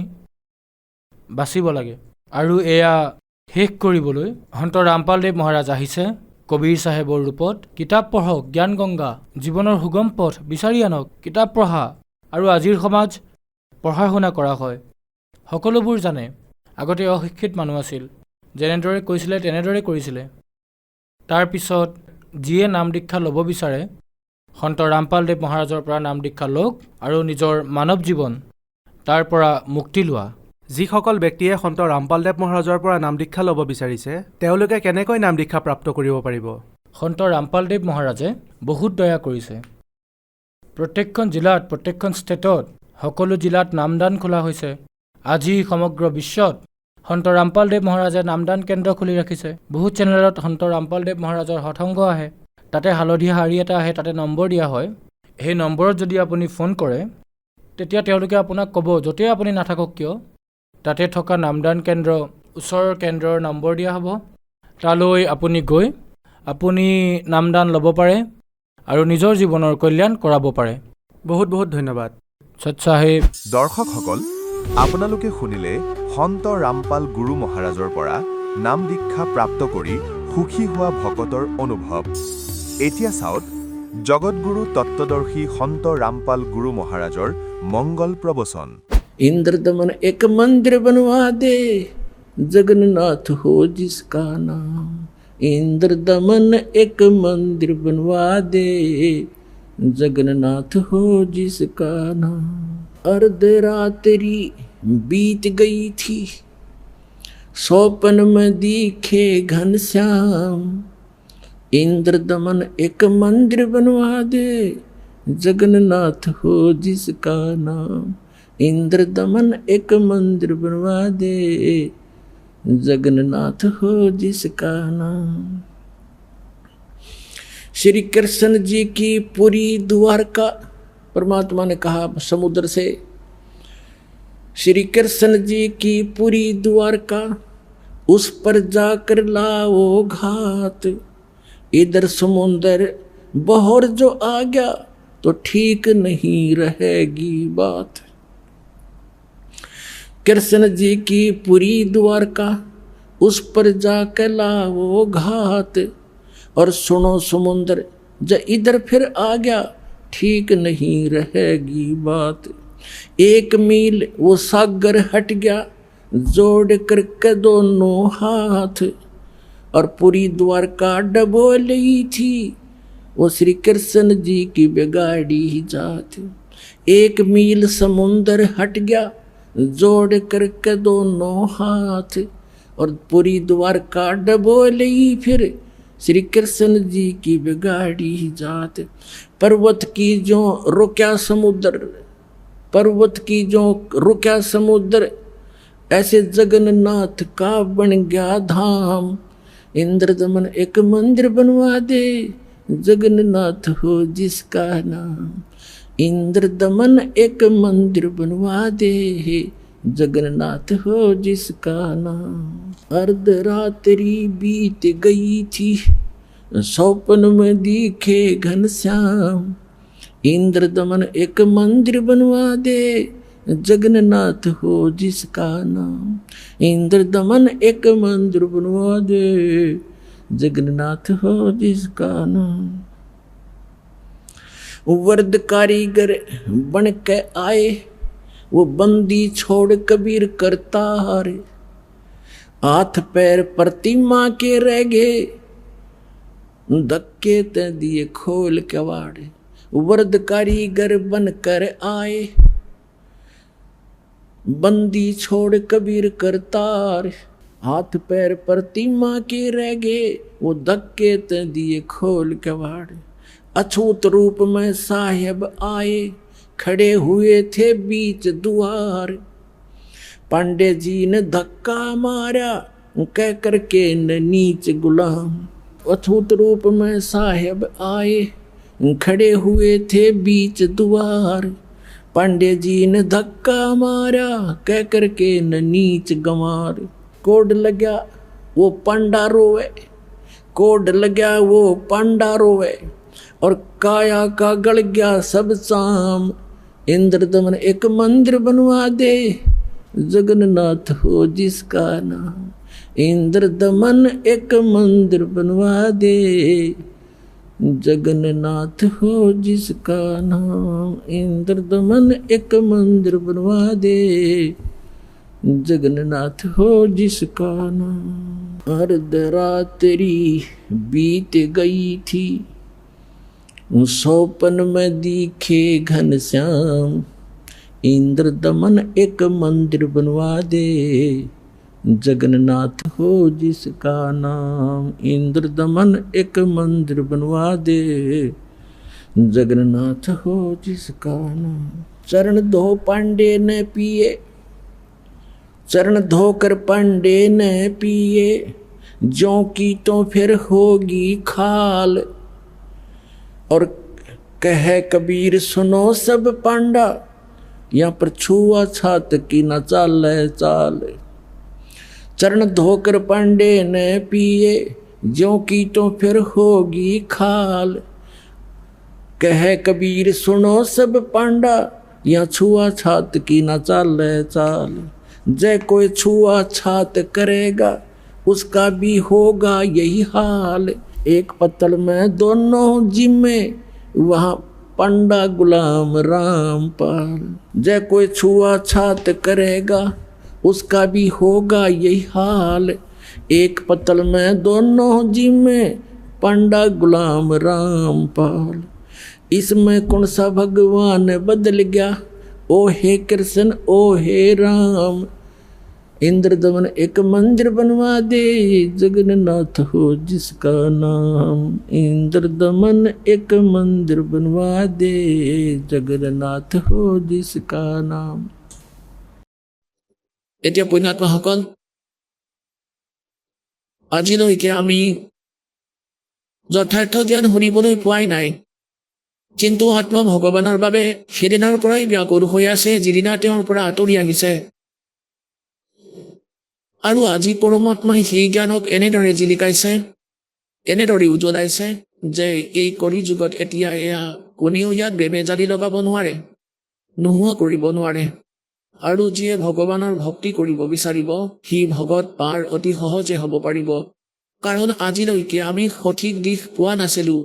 বাচিব লাগে। আৰু এয়া শেষ কৰিবলৈ সন্ত ৰামপালদেৱ মহাৰাজ আহিছে কবিৰ চাহেবৰ ৰূপত। কিতাপ পঢ়ক, জ্ঞান গংগা, জীৱনৰ সুগম পথ বিচাৰি আনক, কিতাপ পঢ়া। আৰু আজিৰ সমাজ পঢ়া শুনা কৰা হয়, সকলোবোৰ জানে। আগতে অশিক্ষিত মানুহ আছিল, যেনেদৰে কৈছিলে তেনেদৰে কৰিছিলে। তাৰপিছত যিয়ে নাম দীক্ষা ল'ব বিচাৰে, সন্ত ৰামপালদেৱ মহাৰাজৰ পৰা নাম দীক্ষা লওক আৰু নিজৰ মানৱ জীৱন তাৰ পৰা মুক্তি লোৱা। যিসকল ব্যক্তিয়ে সন্ত ৰামপালদেৱ মহাৰাজৰ পৰা নাম দীক্ষা ল'ব বিচাৰিছে, তেওঁলোকে কেনেকৈ নাম দীক্ষা প্ৰাপ্ত কৰিব পাৰিব? সন্ত ৰামপালদেৱ মহাৰাজে বহুত দয়া কৰিছে। প্ৰত্যেকখন জিলাত, প্ৰত্যেকখন ষ্টেটত, সকলো জিলাত নামদান খোলা হৈছে। আজি সমগ্ৰ বিশ্বত সন্ত ৰামপালদেৱ মহাৰাজে নামদান কেন্দ্ৰ খুলি ৰাখিছে। বহুত চেনেলত সন্ত ৰামপালদেৱ মহাৰাজৰ সৎসংগ আহে, তাতে হালধীয়া শাৰী এটা আহে, তাতে নম্বৰ দিয়া হয়। সেই নম্বৰত যদি আপুনি ফোন কৰে, তেতিয়া তেওঁলোকে আপোনাক ক'ব, য'তেই আপুনি নাথাকক কিয়, তাতে থকা নামদান কেন্দ্ৰ, ওচৰৰ কেন্দ্ৰৰ নম্বৰ দিয়া হ'ব। তালৈ আপুনি গৈ আপুনি নামদান ল'ব পাৰে আৰু নিজৰ জীৱনৰ কল্যাণ কৰাব পাৰে। বহুত বহুত ধন্যবাদ। সৎসাহেব। দৰ্শকসকল, আপোনালোকে শুনিলে সন্ত ৰামপাল গুৰু মহাৰাজৰ পৰা নাম দীক্ষা প্ৰাপ্ত কৰি সুখী হোৱা ভকতৰ অনুভৱ। এতিয়া চাওক জগতগুৰু তত্ত্বদৰ্শী সন্ত ৰামপাল গুৰু মহাৰাজৰ মংগল প্ৰবচন। इंद्र दमन एक मंदिर बनवा दे, जगन्नाथ हो जिसका नाम। इंद्र दमन एक मंदिर बनवा दे, जगन्नाथ हो जिसका नाम। अर्धरात्रि बीत गई थी, स्वप्न में दिखे घनश्याम। इंद्र दमन एक मंदिर बनवा दे, जगन्नाथ हो जिसका नाम। इंद्र दमन एक मंदिर बनवा दे, जगन्नाथ हो जिसका नाम। श्री कृष्ण जी की पूरी द्वारका, परमात्मा ने कहा समुद्र से, श्री कृष्ण जी की पूरी द्वारका, उस पर जाकर लाओ घात। इधर समुद्र बहर जो आ गया तो ठीक नहीं रहेगी बात। कृष्ण जी की पूरी द्वारका, उस पर जाकर लाओ घात। और सुनो समुद्र जो इधर फिर आ गया, ठीक नहीं रहेगी बात। एक मील वो सागर हट गया, जोड़ करके दोनों हाथ। और पूरी द्वारका डबोली थी, वो श्री कृष्ण जी की बिगाड़ी जात। एक मील समुद्र हट गया, जोड़ करके दोनों हाथ। और पूरी द्वारका डबोली फिर श्री कृष्ण जी की बिगाड़ी जात। पर्वत की जो रुक्या समुद्र, पर्वत की जो रुक्या समुद्र, ऐसे जगन्नाथ का बन गया धाम। इंद्र दमन एक मंदिर बनवा दे, जगन्नाथ हो जिसका नाम। इंद्र दमन एक मंदिर बनवा दे, जगन्नाथ हो जिसका नाम। अर्धरात्रि बीत गई थी, स्वप्न में दिखे घनश्याम। इंद्र दमन एक मंदिर बनवा दे, जगन्नाथ हो जिसका नाम। इंद्र दमन एक मंदिर बनवा दे, जगन्नाथ हो जिसका नाम। वर्द कारीगर बन के आए, वो बंदी छोड़ कबीर करतार। हाथ पैर प्रतिमा के रह गए, धक्के ते दिए खोल के वाड़े। वर्द कारीगर बन कर आए, बंदी छोड़ कबीर करतार। हाथ पैर प्रतिमा के रह गए, वो धक्के ते दिए खोल के वाड़े। अछूत रूप में साहेब आए, खड़े हुए थे बीच द्वार। पांडे जी ने धक्का मारा, कह करके न नीच गुलाम। अछूत रूप में साहेब आए, खड़े हुए थे बीच द्वार। पांडे जी ने धक्का मारा कह करके न नीच गंवार। कोड लग्या वो पांडा रोवे, कोड लग्या वो पांडा रोवे, और काया का गल गया सब शाम। इंद्रदमन एक मंदिर बनवा दे, जगन्नाथ हो जिसका नाम। इंद्रदमन एक मंदिर बनवा दे, जगन्नाथ हो जिसका नाम। इंद्रदमन एक मंदिर बनवा दे, जगन्नाथ हो जिसका नाम। अर्धरात्रि बीत गई थी, सौपन में दिखे घनश्याम। इंद्रदमन एक मंदिर बनवा दे, जगन्नाथ हो जिसका नाम। इंद्रदमन एक मंदिर बनवा दे, जगन्नाथ हो जिसका नाम। चरण धो पांडे ने पिए, चरण धोकर पांडे ने पिए, ज्यों की तो फिर होगी खाल। और कह कबीर सुनो सब पांडा, यहाँ पर छुआ छात की न चाल चाल। चरण धोकर पांडे ने पिए, ज्यों की तो फिर होगी खाल। कह कबीर सुनो सब पांडा, यहाँ छुआ छात की न चाल चाल। जय कोई छुआ छात करेगा, उसका भी होगा यही हाल। एक पत्तल में दोनों जिम्मे, वहाँ पंडा गुलाम रामपाल। जय कोई छुआ छात करेगा, उसका भी होगा यही हाल। एक पत्तल में दोनों जिम्मे, पंडा गुलाम रामपाल। इसमें कौन सा भगवान बदल गया, ओ हे कृष्ण ओ हे राम। इंद्रदमन एक मंदिर बनवा दे, जगन्नाथ हो जिसका नाम। इंद्रदमन एक मंदिर बनवा दे, जगन्नाथ हो जिसका नाम। এতিয়া পুণ্যাত্মাসকল, আজিলৈকে আমি যথাৰ্থ জ্ঞান শুনিবলৈ পোৱাই নাই, কিন্তু আত্মা ভগৱানৰ বাবে সেইদিনাৰ পৰাই ব্যাকুল হৈ আছে যিদিনা তেওঁৰ পৰা আঁতৰি আহিছে। আৰু আজি পৰমাত্মাই সেই জ্ঞানক এনেদৰে জিলিকাইছে, এনেদৰে উজ্বলাইছে যে এই কলি যুগত এতিয়া এয়া কোনেও ইয়াত বেমেজালি লগাব নোৱাৰে, নোহোৱা কৰিব নোৱাৰে। আৰু যিয়ে ভগৱানৰ ভক্তি কৰিব বিচাৰিব, সি ভগত পাৰ অতি সহজে হ'ব পাৰিব। কাৰণ আজিলৈকে আমি সঠিক দিশ পোৱা নাছিলোঁ।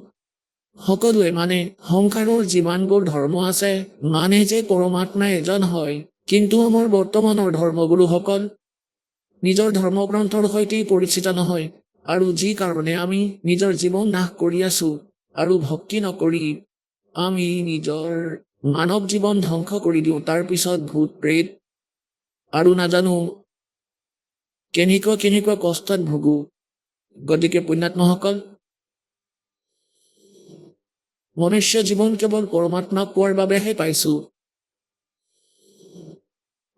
সকলোৱে মানে সংসাৰৰ যিমানবোৰ ধৰ্ম আছে, মানে যে পৰমাত্মা এজন হয়, কিন্তু আমাৰ বৰ্তমানৰ ধৰ্মগুৰুসকল নিজৰ ধৰ্মগ্ৰন্থৰ সৈতে পৰিচিত নহয়। আৰু যি কাৰণে আমি নিজৰ জীৱন নাশ কৰি আছোঁ, আৰু ভক্তি নকৰি আমি নিজৰ মানৱ জীৱন ধ্বংস কৰি দিওঁ। তাৰ পিছত ভূত প্ৰেত আৰু নাজানো কেনেকুৱা কষ্টত ভোগো। গতিকে পুণ্যাত্মাসকল, মনুষ্য জীৱন কেৱল পৰমাত্মাক পোৱাৰ বাবেহে পাইছোঁ।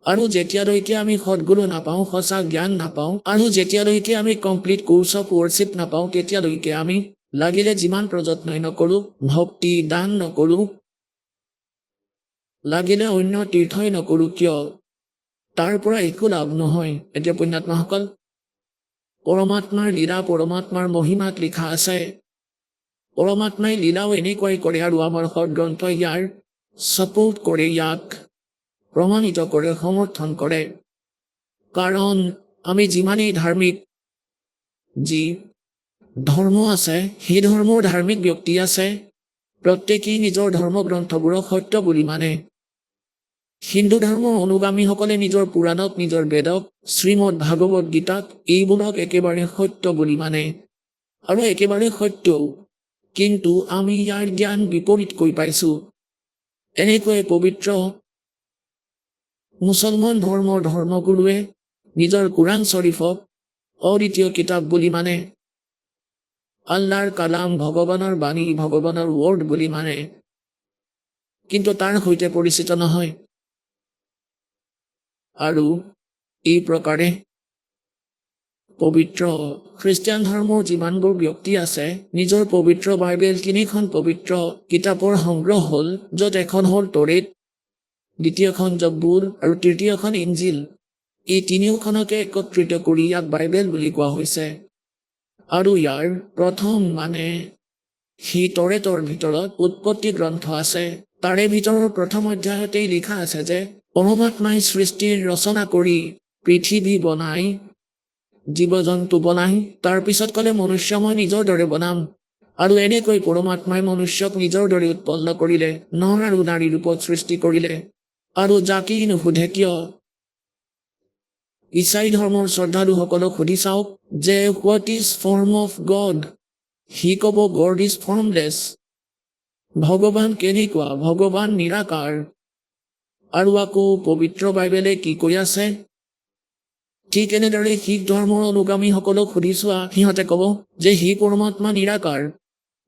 আৰু যেতিয়ালৈকে আমি সদ্গুৰু নাপাওঁ, সঁচা জ্ঞান নাপাওঁ, আৰু যেতিয়ালৈকে আমি কমপ্লিট কোৰ্চ অফ ৱৰ্শ্বিপ নাপাওঁ, তেতিয়ালৈকে আমি লাগিলে যিমান প্ৰযত্নই নকৰোঁ, ভক্তি দান নকৰোঁ, লাগিলে অন্য তীৰ্থই নকৰোঁ কিয়, তাৰ পৰা একো লাভ নহয়। এতিয়া পুণ্যাত্মাসকল, পৰমাত্মাৰ লীলা, পৰমাত্মাৰ মহিমাত লিখা আছে। পৰমাত্মাই লীলাও এনেকুৱাই কৰে, আৰু আমাৰ সদগ্ৰন্থই ইয়াৰ ছাপোৰ্ট কৰে, ইয়াক প্ৰমাণিত কৰে, সমৰ্থন কৰে। কাৰণ আমি যিমানেই ধাৰ্মিক, যি ধৰ্ম আছে, সেই ধৰ্মৰ ধাৰ্মিক ব্যক্তি আছে, প্ৰত্যেকেই নিজৰ ধৰ্মগ্ৰন্থবোৰক সত্য বুলি মানে। হিন্দু ধৰ্মৰ অনুগামীসকলে নিজৰ পুৰাণক, নিজৰ বেদক, শ্ৰীমদ ভাগৱত গীতাক, এইবোৰক একেবাৰে সত্য বুলি মানে, আৰু একেবাৰে সত্যও। কিন্তু আমি ইয়াৰ জ্ঞান বিপৰীতকৈ পাইছোঁ। এনেকৈ পবিত্ৰ মুছলমান ধৰ্মৰ ধৰ্মগুৰুৱে নিজৰ কোৰাণ শ্বৰীফক অদ্বিতীয় কিতাপ বুলি মানে, আল্লাহৰ কালাম, ভগৱানৰ বাণী, ভগৱানৰ ৱৰ্ড বুলি মানে, কিন্তু তাৰ সৈতে পৰিচিত নহয়। আৰু এই প্ৰকাৰে পবিত্ৰ খ্ৰীষ্টিয়ান ধৰ্মৰ যিমানবোৰ ব্যক্তি আছে, নিজৰ পবিত্ৰ বাইবেল, তিনিখন পবিত্ৰ কিতাপৰ সংগ্ৰহ হ'ল, য'ত এখন হ'ল তৰেত, দ্বিতীয়খন জব্বুৰ আৰু তৃতীয়খন ইঞ্জিল। এই তিনিওখনকে একত্ৰিত কৰি ইয়াক বাইবেল বুলি কোৱা হৈছে। আৰু ইয়াৰ প্ৰথম সি তৰেতৰ ভিতৰত উৎপত্তি গ্ৰন্থ আছে। তাৰে ভিতৰৰ প্ৰথম অধ্যায়তেই লিখা আছে যে পৰমাত্মাই সৃষ্টিৰ ৰচনা কৰি পৃথিৱী বনাই, জীৱ জন্তু বনাই, তাৰপিছত ক'লে মনুষ্য মই নিজৰ দৰে বনাম। আৰু এনেকৈ পৰমাত্মাই মনুষ্যক নিজৰ দৰে উৎপন্ন কৰিলে, নৰ আৰু নাৰীৰ ৰূপত সৃষ্টি কৰিলে। আৰু জাকেই নুসুধে কিয়, ইছাই ধৰ্মৰ শ্ৰদ্ধালুসকলক সুধি চাওক যে what is form of God, সি ক'ব গড ইজ ফৰ্মলেছ। ভগৱান কেনেকুৱা, ভগৱান নিৰাকাৰ। আৰু আকৌ পবিত্ৰ বাইবেলে কি কৈ আছে? ঠিক এনেদৰে শিখ ধৰ্মৰ অনুগামীসকলক সুধি চোৱা, সিহঁতে ক'ব যে সি পৰমাত্মা নিৰাকাৰ।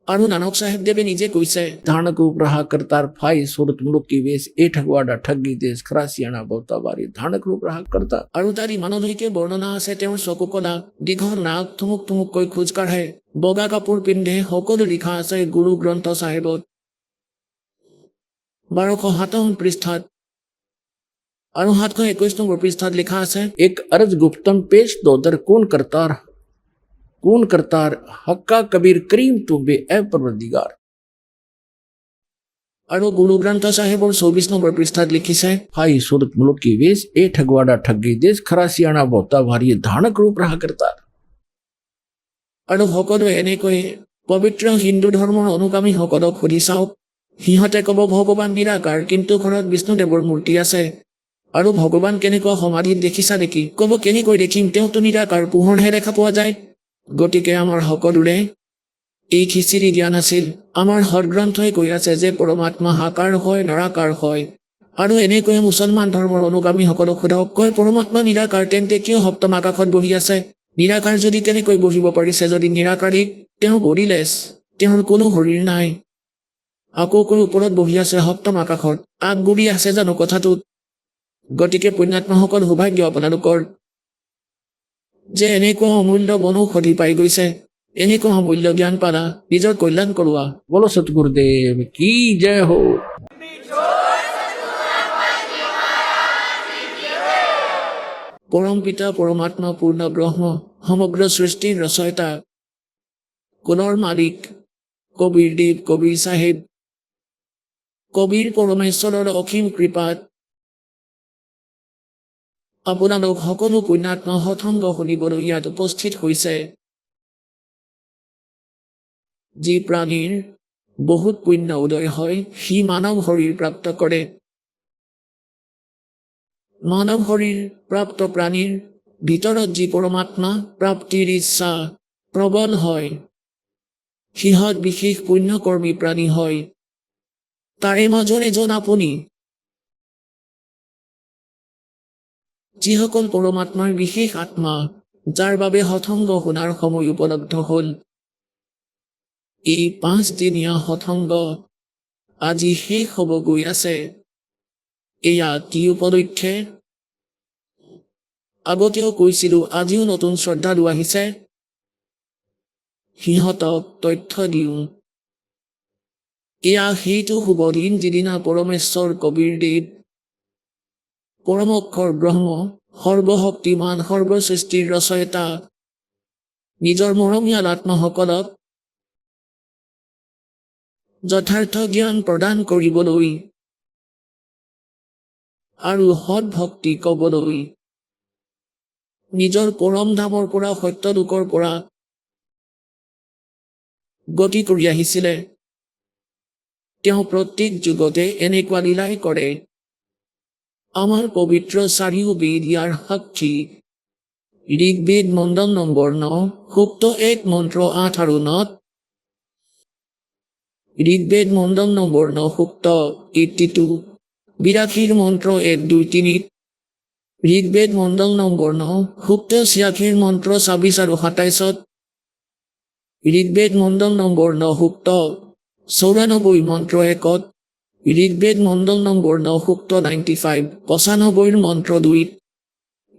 আৰু নানক চাহেবদেৱে নিজে কৈছে, ধাৰণক ৰূপ কৰ্তাৰ ফাই সুৰত মুলুক কি বেশ এ ঠগৱাডা ঠগি দেশ খৰাচিয়ানা বৰ্তাবাৰী ধাৰণক ৰূপ কৰ্তা। আৰু তাৰ ইমানলৈকে বৰ্ণনা আছে তেওঁৰ চকু কলা, দীঘল নাক, থুমুক থুমুককৈ খোজ কাঢ়ে, বগা কাপোৰ পিন্ধে, সকলো লিখা আছে গুৰু গ্ৰন্থ চাহেবত 1257 পৃষ্ঠাত। আৰু 721 নম্বৰ পৃষ্ঠাত লিখা আছে, এক अर्ज गुप्तम पेश दो दर कौन करतार हक्का कबीर करीम तुबे ए परवरदिगार। আৰু গুৰু গ্ৰন্থ চাহেবৰ 24 নম্বৰ পৃষ্ঠাত লিখিছে, ফাই সুৰত মুলুক কি বেশ এ ঠগৱাডা ঠগি দেশ খৰাচিয়ানা বৰ্তা ভাৰী ধাৰণক ৰূপ কৰ্তাৰ। আৰু সকলোৱে এনেকৈ পবিত্ৰ হিন্দু ধৰ্মৰ অনুগামীসকলক সুধি চাওক, সিহঁতে ক'ব ভগৱান নিৰাকাৰ, কিন্তু ঘৰত বিষ্ণুদেৱৰ মূৰ্তি আছে। আৰু ভগৱান কেনেকুৱা সমাধিত দেখিছা নেকি? ক'ব কেনেকৈ দেখিম, তেওঁতো নিৰাকাৰ, পোহৰহে দেখা পোৱা যায়। গতিকে আমাৰ সকলোৰে এই খিচিৰি জ্ঞান আছিল। আমাৰ সদগ্ৰন্থই কৈ আছে যে পৰমাত্মা সাকাৰ হয়, নিৰাকাৰ হয়। আৰু এনেকৈ মুছলমান ধৰ্মৰ অনুগামীসকলক সোধক, কয় পৰমাত্মা নিৰাকাৰ, তেন্তে কিয় সপ্তম আকাশত বহি আছে? নিৰাকাৰ যদি কেনেকৈ বহিব পাৰিছে, যদি নিৰাকাৰী? তেওঁ বডিলেছ, তেওঁৰ কোনো শৰীৰ নাই। আকৌ ওপৰত বহি আছে সপ্তম আকাশত, আগগুৰি আছে জানো কথাটোত? গতিকে পুণ্যাত্মাসকল সৌভাগ্য আপোনালোকৰ যে এনেকুৱা অমূল্য বনৌষধি পাই গৈছে, এনেকুৱা অমূল্য জ্ঞান পালা, নিজৰ কল্যাণ কৰোৱা। বলো সতগুৰুদেৱ কি জয় হো। পৰম পিতা পৰমাত্মা পূৰ্ণ ব্ৰহ্ম সমগ্ৰ সৃষ্টিৰ ৰচয়িতা, কুলৰ মালিক কবিৰ দেৱ, কবিৰ চাহেব, কবিৰ পৰমেশ্বৰৰ অসীম কৃপাত আপোনালোক সকলো পুণ্যাত্মা সৎসংগ শুনিবলৈ ইয়াত উপস্থিত হৈছে। যি প্ৰাণীৰ বহুত পুণ্য উদয় হয়, সি মানৱ শৰীৰ প্ৰাপ্ত কৰে। মানৱ শৰীৰ প্ৰাপ্ত প্ৰাণীৰ ভিতৰত যি পৰমাত্মা প্ৰাপ্তিৰ ইচ্ছা প্ৰবল হয়, সিহঁত বিশেষ পুণ্যকৰ্মী প্ৰাণী হয়। তাৰে মাজৰ এজন আপুনি, যিসকল পৰমাত্মাৰ বিশেষ আত্মা, যাৰ বাবে সৎসংগ শুনাৰ সময় উপলব্ধ হ'ল। এই 5 দিনীয়া সৎসংগ আজি শেষ হ'ব গৈ আছে। এয়া কি উপলক্ষে? আগতেও কৈছিলো, আজিও নতুন শ্ৰদ্ধালু আহিছে, সিহঁতক তথ্য দিওঁ। এয়া সেইটো শুভ দিন যিদিনা পৰমেশ্বৰ কবিৰ দেৱ, পৰমক্ষৰ ব্ৰহ্ম, সৰ্বশক্তিমান, সৰ্বসৃষ্টিৰ ৰচয়িতা, নিজৰ মৰমীয়াল আত্মাসকলক যথাৰ্থ জ্ঞান প্ৰদান কৰিবলৈ আৰু সৎ ভক্তি ক'বলৈ নিজৰ পৰম ধামৰ পৰা, সত্যলোকৰ পৰা গতি কৰি আহিছিলে। তেওঁ প্ৰত্যেক যুগতে এনেকুৱা লীলাই কৰে। আমাৰ পবিত্ৰ চাৰিও বেদ ইয়াৰ সাক্ষী। ঋগ্বেদ মণ্ডল নম্বৰ 9, সূক্ত 1 মন্ত্ৰ 8 আৰু 9। ঋগ্বেদ মণ্ডল নম্বৰ 9, সূক্ত 82, 82 মন্ত্ৰ 1, 2, 3। ঋগ্বেদ মণ্ডল নম্বৰ 9, সূক্ত 86 মন্ত্ৰ 26 আৰু 27। ঋগ্বেদ মণ্ডল নম্বৰ 9, সূক্ত 94 মন্ত্ৰ 1। ঋগ্বেদ মণ্ডল নম্বৰ 9, সূক্ত 95, 95 মন্ত্ৰ 2।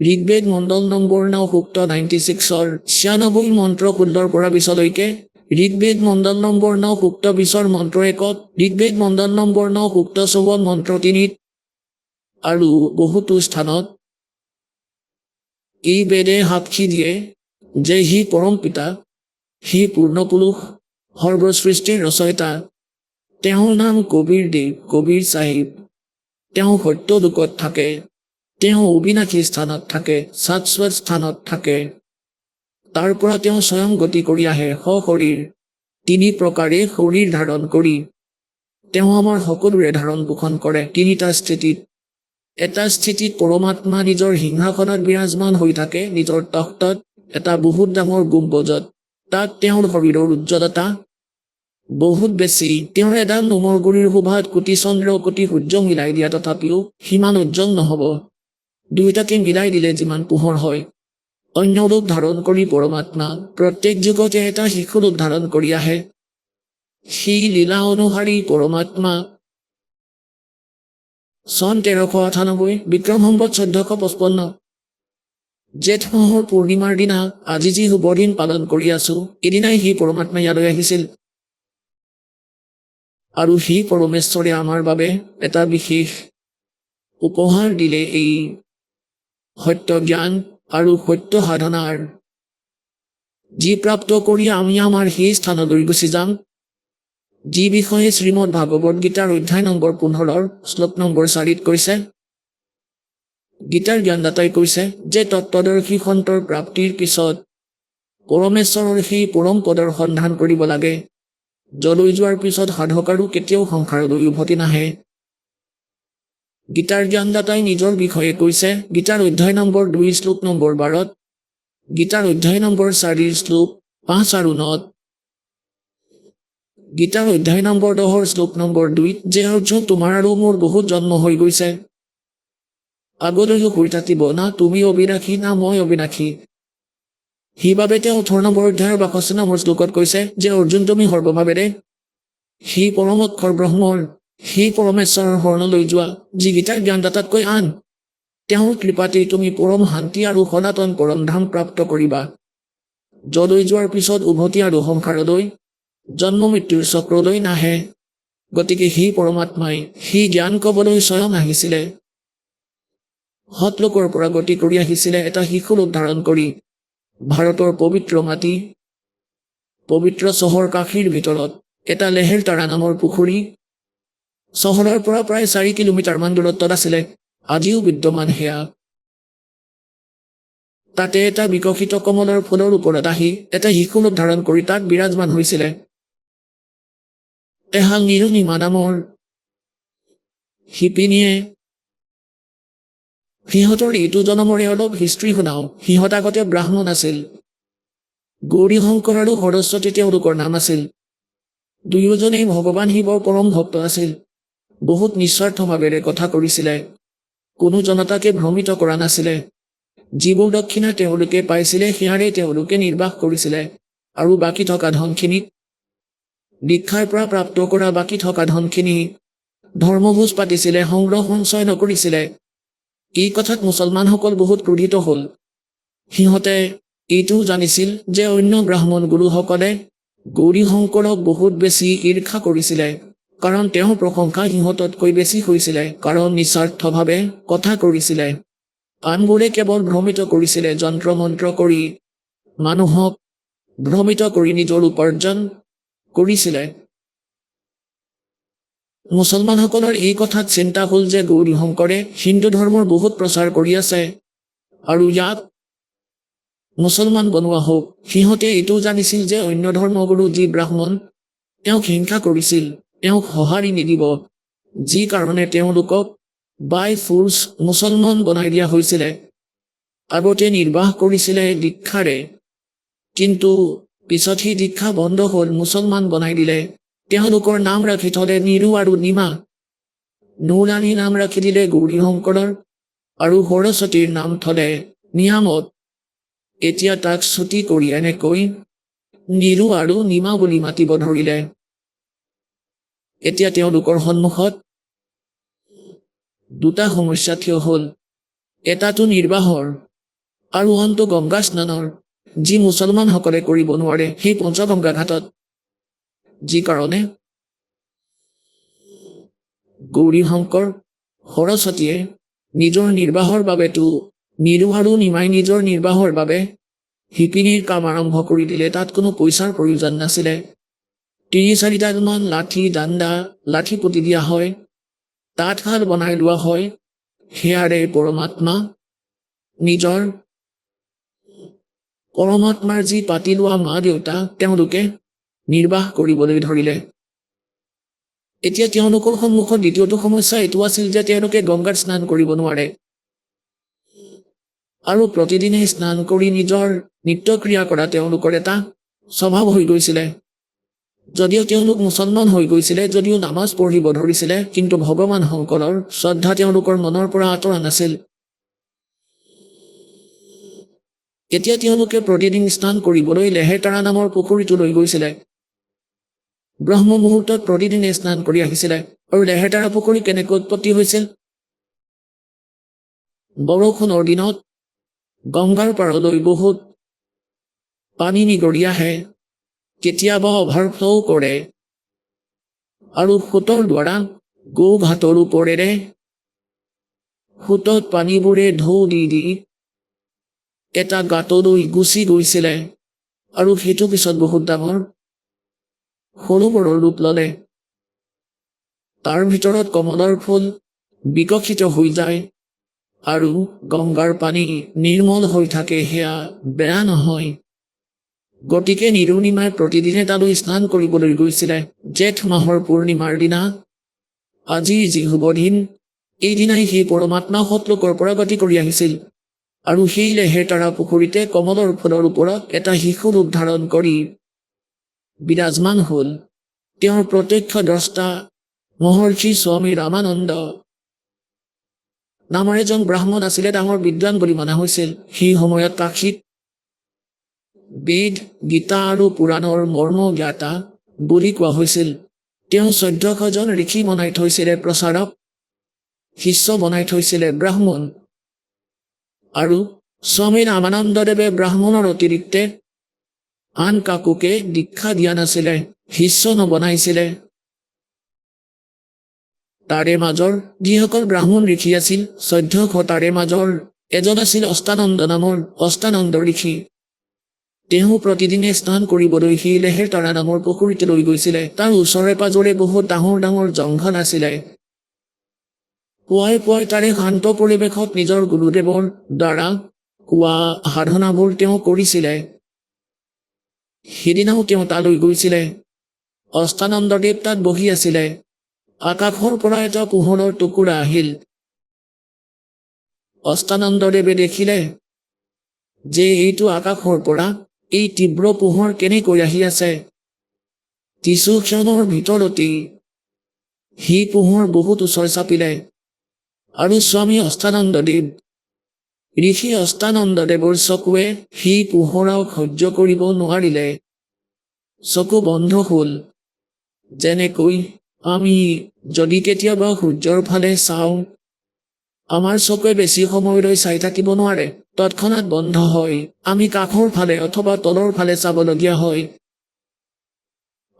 ঋগ্বেদ মণ্ডল নম্বৰ 9, সূক্ত 96ৰ 96 মন্ত্ৰ 16 পৰা 20লৈকে। ঋগ্বেদ মণ্ডল নম্বৰ 9, সূক্ত 20ৰ মন্ত্ৰ 1। ঋগ্বেদ মণ্ডল নম্বৰ 9, সূক্ত 54 মন্ত্ৰ 3। আৰু বহুতো স্থানত এই বেদে সাক্ষী দিয়ে যে সি পৰম পিতা, সি পূৰ্ণপুৰুষ, সৰ্বসৃষ্টিৰ ৰচয়িতা। তেওঁৰ নাম কবীৰ দেৱ, কবীৰ চাহিব। তেওঁ সত্য লোকত থাকে, তেওঁ অবিনাশী স্থানত থাকে, শাশ্বত স্থানত থাকে। তাৰ পৰা তেওঁ স্বয়ং গতি কৰি আহে সশৰীৰ, 3 প্ৰকাৰে শৰীৰ ধাৰণ কৰি। তেওঁ আমাৰ সকলোৰে ধাৰণ পোষণ কৰে 3টা স্থিতিত। এটা স্থিতিত পৰমাত্মা নিজৰ সিংহাসনত বিৰাজমান হৈ থাকে, নিজৰ তখ্তত, এটা বহুত ডাঙৰ গুম্বজত। তাত তেওঁৰ শৰীৰৰ উজ্জ্বলতা বহুত বেছি। তেওঁৰ এডাল নোমৰ গুৰিৰ শোভাত কোটি চন্দ্ৰ কোটি সূৰ্য মিলাই দিয়া তথাপিও সিমান উজ্জ্বল নহব। দুয়োটাকে মিলাই দিলে যিমান পোহৰ হয়। অন্য ৰূপ ধাৰণ কৰি পৰমাত্মা প্ৰত্যেক যুগতে এটা শিশু ৰূপ ধাৰণ কৰি আহে। সেই লীলা অনুসাৰী পৰমাত্মা চন 1398, বিক্ৰম সম্বত 1455 জেঠ মাহৰ পূৰ্ণিমাৰ দিনা আজি যি শুভ দিন পালন কৰি আছো, এদিনাই সেই পৰমাত্মা ইয়ালৈ আহিছিল। আৰু সেই পৰমেশ্বৰে আমাৰ বাবে এটা বিশেষ উপহাৰ দিলে, এই সত্য জ্ঞান আৰু সত্য সাধনাৰ, যি প্ৰাপ্ত কৰি আমি আমাৰ সেই স্থানলৈ গুচি যাম, যি বিষয়ে শ্ৰীমদ ভাগৱত গীতাৰ অধ্যায় নম্বৰ 15 শ্লোক নম্বৰ 4 কৈছে। গীতাৰ জ্ঞানদাতাই কৈছে যে তত্ত্বদৰ্শী সন্তৰ প্ৰাপ্তিৰ পিছত পৰমেশ্বৰৰ সেই পৰম পদৰ সন্ধান কৰিব লাগে, যলৈ যোৱাৰ পিছত সাধক আৰু কেতিয়াও সংসাৰলৈ উভতি নাহে। গীতাৰ জ্ঞানদাতাই নিজৰ বিষয়ে কৈছে গীতাৰ অধ্যায় নম্বৰ 2 শ্লোক নম্বৰ 12, গীতাৰ অধ্যায় নম্বৰ 4 শ্লোক 5 আৰু 9, গীতাৰ অধ্যায় নম্বৰ 10 শ্লোক নম্বৰ 2, যে অৰ্জুন তোমাৰ আৰু মোৰ বহুত জন্ম হৈ গৈছে, আগলৈও হৈ থাকিব, না তুমি অবিনাশী না মই অবিনাশী। সেইবাবে তেওঁ 18 নম্বৰ অধ্যায়ৰ 62 নম্বৰ শ্লোকত কৈছে যে অৰ্জুন তুমি সৰ্বভাৱেৰে সেই পৰম অক্ষৰ ব্ৰহ্মৰ, সেই পৰমেশ্বৰৰ শৰণলৈ যোৱা, যি গীতাৰ জ্ঞানদাতাতকৈ আন। তেওঁৰ কৃপাতেই তুমি পৰম শান্তি আৰু সনাতন পৰম ধাম প্ৰাপ্ত কৰিবা, যলৈ যোৱাৰ পিছত উভতি আৰু সংসাৰলৈ জন্ম মৃত্যুৰ চক্ৰলৈ নাহে। গতিকে সেই পৰমাত্মাই সেই জ্ঞান কবলৈ স্বয়ং আহিছিলে, সৎলোকৰ পৰা গতি কৰি আহিছিলে এটা শিশু ৰূপ ধাৰণ কৰি। ভাৰতৰ পবিত্ৰ মাটি, পবিত্ৰ চহৰ কাশীৰ ভিতৰত এটা লেহেৰতাৰা নামৰ পুখুৰী চহৰৰ পৰা প্ৰায় 4 কিলোমিটাৰমান দূৰত্বত আছিলে, আজিও বিদ্যমান সেয়া। তাতে এটা বিকশিত কমলৰ ফুলৰ ওপৰত আহি এটা শিশু ৰূপ ধাৰণ কৰি তাত বিৰাজমান হৈছিলে এহাল নিৰুনিমা নামৰ শিপিনীয়ে। সিহঁতৰ এইটো জনমৰে অলপ হিষ্ট্ৰী শুনাও। সিহঁত আগতে ব্ৰাহ্মণ আছিল। গৌৰী শংকৰ আৰু সৰস্বতী তেওঁলোকৰ নাম আছিল। দুয়োজনেই ভগৱান শিৱৰ পৰম ভক্ত আছিল। বহুত নিস্বাৰ্থভাৱেৰে কথা কৰিছিলে, কোনো জনতাকে ভ্ৰমিত কৰা নাছিলে। যিবোৰ দক্ষিণা তেওঁলোকে পাইছিলে সেয়াৰে তেওঁলোকে নিৰ্বাহ কৰিছিলে, আৰু বাকী থকা ধনখিনিত, দীক্ষাৰ পৰা প্ৰাপ্ত কৰা বাকী থকা ধনখিনি ধৰ্মভোজ পাতিছিলে, সংগ্ৰহ সঞ্চয় নকৰিছিলে। এই কথাত মুছলমানসকল বহুত ক্ৰোধিত হ'ল। সিহঁতে এইটোও জানিছিল যে অন্য ব্ৰাহ্মণ গুৰুসকলে গৌৰী শংকৰক বহুত বেছি ঈৰ্ষা কৰিছিলে, কাৰণ তেওঁৰ প্ৰশংসা সিহঁততকৈ বেছি হৈছিলে, কাৰণ নিস্বাৰ্থভাৱে কথা কৰিছিলে। আনবোৰে কেৱল ভ্ৰমিত কৰিছিলে, যন্ত্ৰ মন্ত্ৰ কৰি মানুহক ভ্ৰমিত কৰি নিজৰ উপাৰ্জন কৰিছিলে। মুছলমানসকলৰ এই কথাত চিন্তা হ'ল যে গৌৰী শংকৰে হিন্দু ধৰ্মৰ বহুত প্ৰচাৰ কৰি আছে, আৰু ইয়াক মুছলমান বনোৱা হওক। সিহঁতে এইটোও জানিছিল যে অন্য ধৰ্মগুৰু যি ব্ৰাহ্মণ, তেওঁক হিংসা কৰিছিল, তেওঁক সঁহাৰি নিদিব, যি কাৰণে তেওঁলোকক বাই ফোৰ্চ মুছলমান বনাই দিয়া হৈছিলে। আগতে নিৰ্বাহ কৰিছিলে দীক্ষাৰে, কিন্তু পিছত সেই দীক্ষা বন্ধ হ'ল, মুছলমান বনাই দিলে। তেওঁলোকৰ নাম ৰাখি থলে নিৰু আৰু নিমা। নুৰাণী নাম ৰাখি দিলে গৌৰী শংকৰৰ, আৰু সৰস্বতীৰ নাম থলে নিয়ামত। এতিয়া তাক ছুটি কৰি এনেকৈ নিৰু আৰু নিমা বুলি মাতিব ধৰিলে। এতিয়া তেওঁলোকৰ সন্মুখত দুটা সমস্যা থিয় হ'ল, এটাটো নিৰ্বাহৰ আৰু আনটো গংগা স্নানৰ, যি মুছলমানসকলে কৰিব নোৱাৰে সেই পঞ্চগংগা ঘাটত। যি কাৰণে গৌৰী শংকৰ, সৰস্বতীয়ে নিজৰ নিৰ্বাহৰ বাবেতো নিৰু আৰু নিমাই নিজৰ নিৰ্বাহৰ বাবে শিপিনীৰ কাম আৰম্ভ কৰি দিলে। তাত কোনো পইচাৰ প্ৰয়োজন নাছিলে। ৩-৪টামান লাঠি ডাণ্ডা লাঠি পুতি দিয়া হয়, তাঁতশাল বনাই লোৱা হয়। সেয়াৰে পৰমাত্মাৰ যি পাতি লোৱা মা দেউতা তেওঁলোকে নিৰ্বাহ কৰিবলৈ ধৰিলে। এতিয়া তেওঁলোকৰ সন্মুখত দ্বিতীয়টো সমস্যা এইটো আছিল যে তেওঁলোকে গংগাত স্নান কৰিব নোৱাৰে আৰু প্ৰতিদিনে স্নান কৰি নিজৰ নিত্যক্ৰিয়া কৰা তেওঁলোকৰ এটা স্বভাৱ হৈ গৈছিলে। যদিও তেওঁলোক মুছলমান হৈ গৈছিলে, যদিও নামাজ পঢ়িব ধৰিছিলে, কিন্তু ভগৱান শংকৰৰ শ্ৰদ্ধা তেওঁলোকৰ মনৰ পৰা আঁতৰা নাছিল। এতিয়া তেওঁলোকে প্ৰতিদিন স্নান কৰিবলৈ লেহেতাৰা নামৰ পুখুৰীটোলৈ গৈছিলে। ব্ৰহ্ম মুহূৰ্তত প্ৰতিদিনে স্নান কৰি আহিছিলে। আৰু লেহেতাৰা পুখুৰী কেনেকৈ উৎপত্তি হৈছিল? বৰষুণৰ দিনত গংগাৰ পাৰলৈ বহুত পানী নিগৰি আহে, কেতিয়াবা অভাৰফ্ল' কৰে আৰু সোঁতৰ দ্বাৰা গো-ঘাটৰ ওপৰেৰে সোঁতত পানীবোৰে ঢৌ দি দি এটা গাঁতলৈ গুচি গৈছিলে আৰু সেইটো পিছত বহুত ডাঙৰ সৰোবৰৰ ৰূপ ল'লে। তাৰ ভিতৰত কমলৰ ফুল বিকশিত হৈ যায় আৰু গংগাৰ পানী নিৰ্মল হৈ থাকে। সেয়া বেয়া নহয়। গতিকে নিৰু নিমাই প্ৰতিদিনে তালৈ স্নান কৰিবলৈ গৈছিলে। জেঠ মাহৰ পূৰ্ণিমাৰ দিনা, আজি যি শুভ দিন, এই দিনাই সেই পৰমাত্মা সতলোকৰ পৰা গতি কৰি আহিছিল আৰু সেই লেহেতাৰা পুখুৰীতে কমলৰ ফুলৰ ওপৰত এটা শিশু ৰূপ ধাৰণ কৰি বিৰাজমান হ'ল। তেওঁৰ প্ৰত্যক্ষ দ্ৰষ্টা মহৰ্ষি স্বামী ৰামানন্দ নামৰ এজন ব্ৰাহ্মণ আছিলে, ডাঙৰ বিদ্বান বুলি মনা হৈছিল। সেই সময়ত কাশীত বেদ, গীতা আৰু পুৰাণৰ মৰ্ম জ্ঞাতা বুলি কোৱা হৈছিল। তেওঁ ১৪০০জন ঋষি বনাই থৈছিলে, প্ৰচাৰক শিষ্য বনাই থৈছিলে ব্ৰাহ্মণ। আৰু স্বামী ৰামানন্দদেৱে ব্ৰাহ্মণৰ অতিৰিক্তে আন কাকোকে দীক্ষা দিয়া নাছিলে, শিষ্য নবনাইছিলে। তাৰে মাজৰ যিসকল ব্ৰাহ্মণ ঋষি আছিল ১৪০০, তাৰে মাজৰ এজন আছিল অষ্টানন্দ নামৰ অষ্টানন্দ ঋষি। তেওঁ প্ৰতিদিনে স্নান কৰিবলৈ সেই লেহেতাৰা নামৰ পুখুৰীটোলৈ গৈছিলে। তাৰ ওচৰে পাজৰে বহুত ডাঙৰ ডাঙৰ জংঘল আছিলে। পুৱাই পুৱাই তাৰে শান্ত পৰিৱেশত নিজৰ গুৰুদেৱৰ দ্বাৰা কোৱা সাধনাবোৰ তেওঁ কৰিছিলে। সিদিনাও তেওঁ তালৈ গৈছিলে। অষ্টানন্দদেৱ তাত বহি আছিলে। আকাশৰ পৰা এটা পোহৰৰ টুকুৰা আহিল। অষ্টানন্দদেৱে দেখিলে যে এইটো আকাশৰ পৰা এই তীব্ৰ পোহৰ কেনেকৈ আহি আছে। কিছু ক্ষণৰ ভিতৰতেই সেই পোহৰ বহুত ওচৰ চাপিলে আৰু স্বামী অষ্টানন্দদেৱ ঋষি অষ্টানন্দদেৱৰ চকুৱে সেই পোহৰক সহ্য কৰিব নোৱাৰিলে। চকু বন্ধ হ'ল। যেনেকৈ আমি যদি কেতিয়াবা সূৰ্যৰ ফালে চাওঁ, আমাৰ চকুৱে বেছি সময়লৈ চাই থাকিব নোৱাৰে, তৎক্ষণাৎ বন্ধ হয়। আমি কাষৰ ফালে অথবা তলৰ ফালে চাবলগীয়া হয়।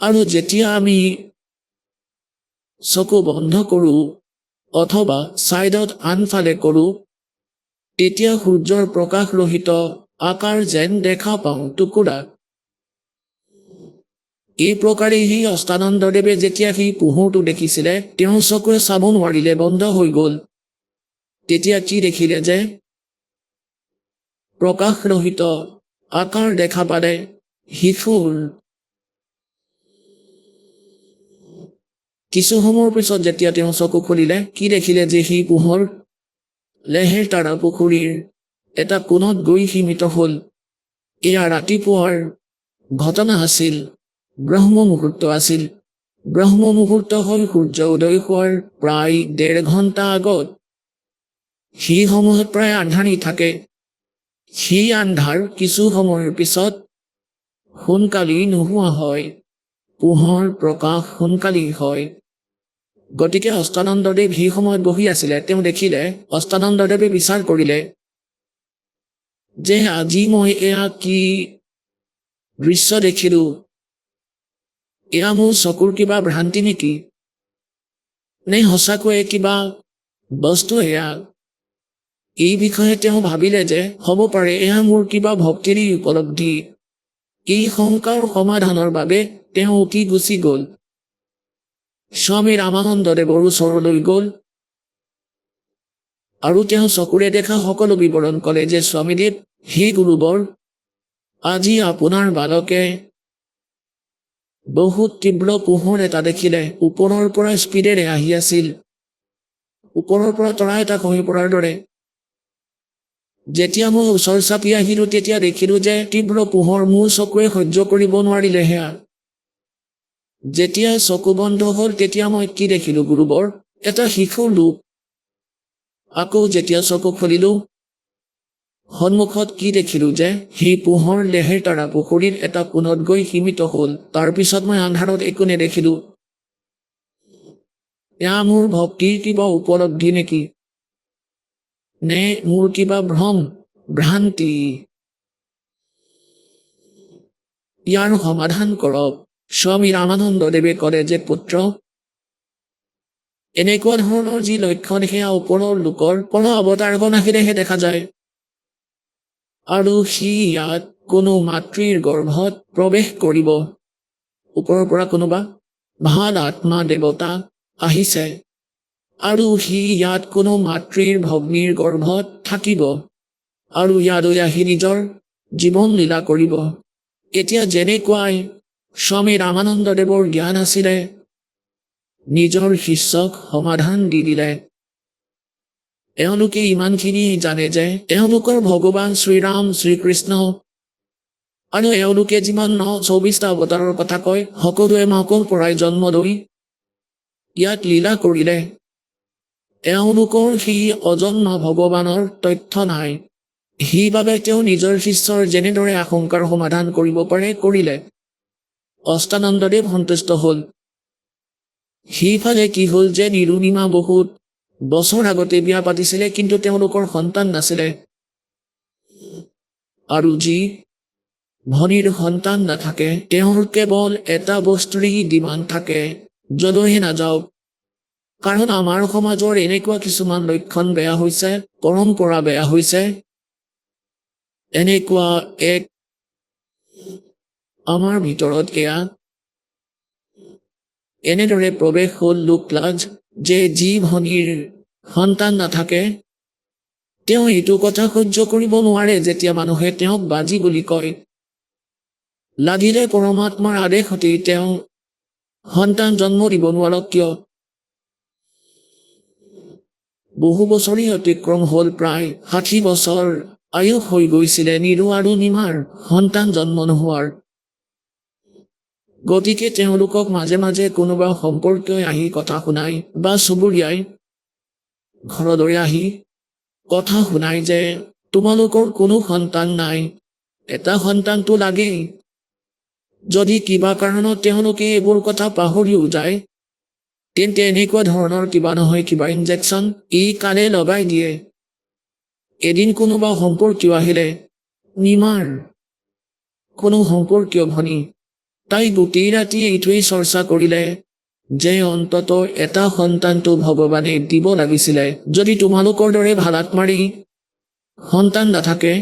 আৰু যেতিয়া আমি চকু বন্ধ কৰোঁ অথবা ছাইডত আনফালে কৰোঁ, তেতিয়া সূৰ্যৰ প্ৰকাশৰহিত আকাৰ যেন দেখা পাওঁ টুকুৰা। এই প্ৰকাৰে সেই অষ্টানন্দদেৱে যেতিয়া সেই পোহৰটো দেখিছিলে, তেওঁৰ চকুৱে চাব নোৱাৰিলে, বন্ধ হৈ গ'ল। তেতিয়া কি দেখিলে যে প্ৰকাশৰহিত আকাৰ দেখা পালে শিশুৰ। কিছু সময়ৰ পিছত যেতিয়া তেওঁ চকু খুলিলে, কি দেখিলে যে সেই পোহৰ লেহেতাৰা পুখুৰীৰ এটা কোণত গৈ সীমিত হ'ল। এয়া ৰাতিপুৱাৰ ঘটনা আছিল। ব্ৰহ্ম মুহূৰ্ত আছিল। ব্ৰহ্ম মুহূৰ্ত হ'ল সূৰ্য উদয় হোৱাৰ প্ৰায় ১.৫ ঘণ্টা আগত। সেই সময়ত প্ৰায় আন্ধাৰি থাকে। সেই আন্ধাৰ কিছু সময়ৰ পিছত সোনকালেই নোহোৱা হয়। পোহৰ প্ৰকাশ সোনকালেই হয়। গতিকে অষ্টানন্দদেৱ সেই সময়ত বহি আছিলে। তেওঁ দেখিলে, অষ্টানন্দদেৱে বিচাৰ কৰিলে যে আজি মই এয়া কি দৃশ্য দেখিলোঁ। এয়া মোৰ চকুৰ কিবা ভ্ৰান্তি নেকি? নে সঁচাকৈয়ে কিবা বস্তু এয়া এই বিষয়ে তেওঁ ভাবিলে যে হ'ব পাৰে এয়া মোৰ কিবা ভক্তিৰ উপলব্ধি। এই শংকাৰ সমাধানৰ বাবে তেওঁ উঠি গুচি গ'ল। স্বামী ৰামানন্দদেৱৰ ওচৰলৈ গ'ল আৰু তেওঁ চকুৰে দেখা সকলো বিৱৰণ ক'লে যে স্বামীদেৱ, হে গুৰুবৰ, আজি আপোনাৰ বালকে বহুত তীব্ৰ পোহৰ এটা দেখিলে, ওপৰৰ পৰা স্পীডেৰে আহি আছিল, ওপৰৰ পৰা তৰা এটা খহি পৰাৰ দৰে। যেতিয়া মই ওচৰ চাপি আহিলো তেতিয়া দেখিলো যে তীব্ৰ পোহৰ মোৰ চকুৱে সহ্য কৰিব নোৱাৰিলে সেয়া। যেতিয়া চকু বন্ধ হ'ল তেতিয়া মই কি দেখিলো গুৰুবৰ? এটা শিশুৰ ৰূপ। আকৌ যেতিয়া চকু খুলিলো সন্মুখত কি দেখিলো যে সেই পোহৰ লেহেৰ তৰা পুখুৰীৰ এটা কোণত গৈ সীমিত হ'ল। তাৰপিছত মই আন্ধাৰত একো নেদেখিলো। এয়া মোৰ ভক্তিৰ কিবা উপলব্ধি নেকি? নে মোৰ কিবা ভ্ৰম, ভ্ৰান্তি? ইয়াৰ সমাধান কৰক। স্বামী ৰামানন্দদেৱে ক'লে যে পুত্ৰ, এনেকুৱা ধৰণৰ যি লক্ষণ সেয়া ওপৰৰ লোকৰ কোনো অৱতাৰগণ আহিলেহে দেখা যায়। আৰু সি ইয়াত কোনো মাতৃৰ গৰ্ভত প্ৰৱেশ কৰিব। ওপৰৰ পৰা কোনোবা ভাল আত্মা দেৱতা আহিছে আৰু সি ইয়াত কোনো মাতৃৰ ভগ্নীৰ গৰ্ভত থাকিব আৰু ইয়ালৈ আহি নিজৰ জীৱন লীলা কৰিব। এতিয়া যেনেকুৱাই স্বামী ৰামানন্দদেৱৰ জ্ঞান আছিলে, নিজৰ শিষ্যক সমাধান দি দিলে। এওঁলোকে ইমানখিনি জানে যে এওঁলোকৰ ভগৱান শ্ৰীৰাম শ্ৰীকৃষ্ণ আৰু এওঁলোকে যিমান 24টা অৱতাৰৰ কথা কয় সকলোৱে মাকৰ পৰাই জন্ম লৈ ইয়াত লীলা কৰিলে। এওঁলোকৰ সেই অজন্ম ভগৱানৰ তথ্য নাই। সেইবাবে তেওঁ নিজৰ শিষ্যৰ যেনেদৰে আশংকাৰ সমাধান কৰিব পাৰে কৰিলে। অষ্টানন্দদেৱ সন্তুষ্ট হ'ল। সেইফালে কি হ'ল যে নিৰুণিমা বহুত বছৰ আগতে বিয়া পাতিছিলে, কিন্তু তেওঁলোকৰ সন্তান নাছিলে। আৰু যি ভনীৰ সন্তান নাথাকে তেওঁৰ কেৱল এটা বস্তুৰেই ডিমাণ্ড থাকে, যলৈহে নাযাওক। কাৰণ আমাৰ সমাজৰ এনেকুৱা কিছুমান লক্ষণ বেয়া হৈছে, পৰম্পৰা বেয়া হৈছে। এনেকুৱা এক আমাৰ ভিতৰত এয়া এনেদৰে প্ৰৱেশ হ'ল লোকলাজ যে যি ভনীৰ সন্তান নাথাকে তেওঁ এইটো কথা সহ্য কৰিব নোৱাৰে যেতিয়া মানুহে তেওঁক বাজি বুলি কয়। লাগিলে পৰমাত্মাৰ আদেশতেই তেওঁ সন্তান জন্ম দিব নোৱাৰক কিয়। বহু বছৰেই অতিক্ৰম হ'ল, প্ৰায় 60 বছৰ আয়ুস হৈ গৈছিলে নিৰু আৰু নিমাৰ সন্তান জন্ম নোহোৱাৰ। গতিকে তেওঁলোকক মাজে মাজে কোনোবা সম্পৰ্কীয় আহি কথা শুনাই বা চুবুৰীয়াই ঘৰলৈ আহি কথা শুনাই যে তোমালোকৰ কোনো সন্তান নাই, এটা সন্তানটো লাগেই। যদি কিবা কাৰণত তেওঁলোকে এইবোৰ কথা পাহৰিও যায় তেন্তে এনেকুৱা ধৰণৰ কিবা নহয় কিবা ইনজেকশ্যন এই কালে লগাই দিয়ে। এদিন কোনোবা সম্পৰ্কীয় আহিলে, নিমাৰ কোনো সম্পৰ্কীয় ভনী, তাই গোটেই ৰাতি এইটোৱেই চৰ্চা কৰিলে যে অন্তত এটা সন্তানটো ভগৱানে দিব লাগিছিলে। যদি তোমালোকৰ দৰে ভাল আত্মাৰী সন্তান নাথাকে,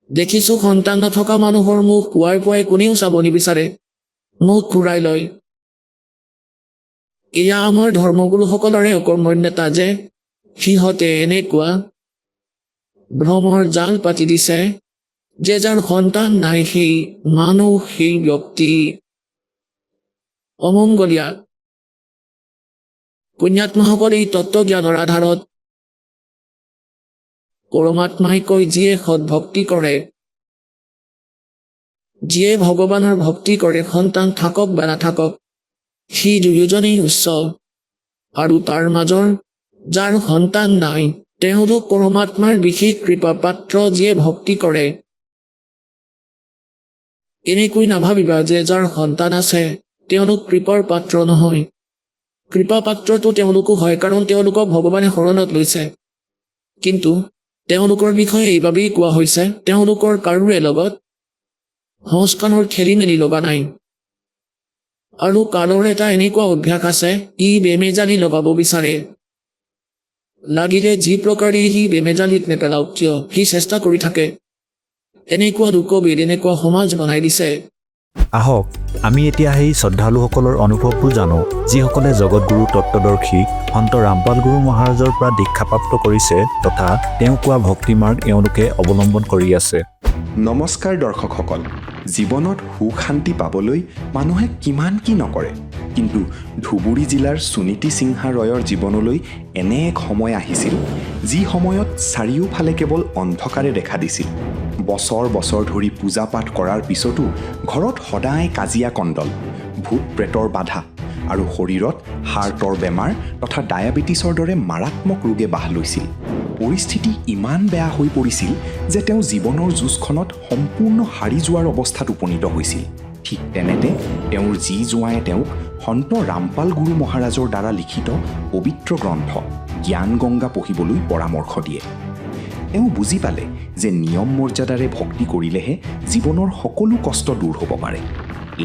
দেখিছো সন্তান নথকা মানুহৰ মুখ পুৱাই পুৱাই কোনেও চাব নিবিচাৰে, মুখ ঘূৰাই লয়। এয়া আমাৰ ধৰ্মগুৰুসকলৰে অকৰ্মণ্যতা যে সিহঁতে এনেকুৱা ভ্ৰমৰ জাল পাতি দিছে যে যাৰ সন্তান নাই সেই মানুহ, সেই ব্যক্তি অমংগলীয়া। পুণ্যাত্মাসকল এই তত্ত্বজ্ঞানৰ আধাৰত পৰমাত্মাই কয় যিয়ে সৎভক্তি কৰে, যিয়ে ভগৱানৰ ভক্তি কৰে, সন্তান থাকক বা নাথাকক সি দুয়োজনেই উচ্চ। আৰু তাৰ মাজৰ যাৰ সন্তান নাই তেওঁলোক পৰমাত্মাৰ বিশেষ কৃপা পাত্ৰ যিয়ে ভক্তি কৰে। এনেকৈ নাভাবিবা যে যাৰ সন্তান আছে তেওঁলোক কৃপাৰ পাত্ৰ নহয়। কৃপা পাত্ৰটো তেওঁলোকো হয়, কাৰণ তেওঁলোকক ভগৱানে শৰণত লৈছে। কিন্তু তেওঁলোকৰ বিষয়ে এইবাবেই কোৱা হৈছে তেওঁলোকৰ কাৰোৰে লগত সংস্কাৰৰ খেলি মেলি লগা নাই। আৰু কালৰ এটা এনেকুৱা অভ্যাস আছে, ই বেমেজালি লগাব বিচাৰে। লাগিলে যি প্ৰকাৰে সি বেমেজালিত নেপেলাওক কিয় সি চেষ্টা কৰি থাকে। এনেকুৱা লোকবিদ এনেকুৱা সমাজ বনাই দিছে। আহক আমি এতিয়া সেই শ্ৰদ্ধালুসকলৰ অনুভৱবোৰ জানো, যিসকলে জগতগুৰু তত্ত্বদৰ্শী সন্ত ৰামপাল গুৰু মহাৰাজৰ পৰা দীক্ষাপ্ৰাপ্ত কৰিছে তথা তেওঁ কোৱা ভক্তিমাৰ্গ এওঁলোকে অৱলম্বন কৰি আছে। নমস্কাৰ দৰ্শকসকল, জীৱনত সুখ শান্তি পাবলৈ মানুহে কিমান কি নকৰে, কিন্তু ধুবুৰী জিলাৰ সুনীতি সিংহা ৰয়ৰ জীৱনলৈ এনে এক সময় আহিছিল যি সময়ত চাৰিওফালে কেৱল অন্ধকাৰে দেখা দিছিল। বছৰ বছৰ ধৰি পূজা পাঠ কৰাৰ পিছতো ঘৰত সদায় কাজিয়া কণ্ডল, ভূত প্ৰেতৰ বাধা আৰু শৰীৰত হাৰ্টৰ বেমাৰ তথা ডায়েবেটিছৰ দৰে মাৰাত্মক ৰোগে বাহ লৈছিল। পৰিস্থিতি ইমান বেয়া হৈ পৰিছিল যে তেওঁ জীৱনৰ যুঁজখনত সম্পূৰ্ণ হাৰি যোৱাৰ অৱস্থাত উপনীত হৈছিল। ঠিক তেনেতে তেওঁৰ যি জোঁৱায়ে তেওঁক সন্ত ৰামপাল গুৰু মহাৰাজৰ দ্বাৰা লিখিত পবিত্ৰ গ্ৰন্থ জ্ঞান গংগা পঢ়িবলৈ পৰামৰ্শ দিয়ে। তেওঁ বুজি পালে যে নিয়ম মৰ্যাদাৰে ভক্তি কৰিলেহে জীৱনৰ সকলো কষ্ট দূৰ হ'ব পাৰে।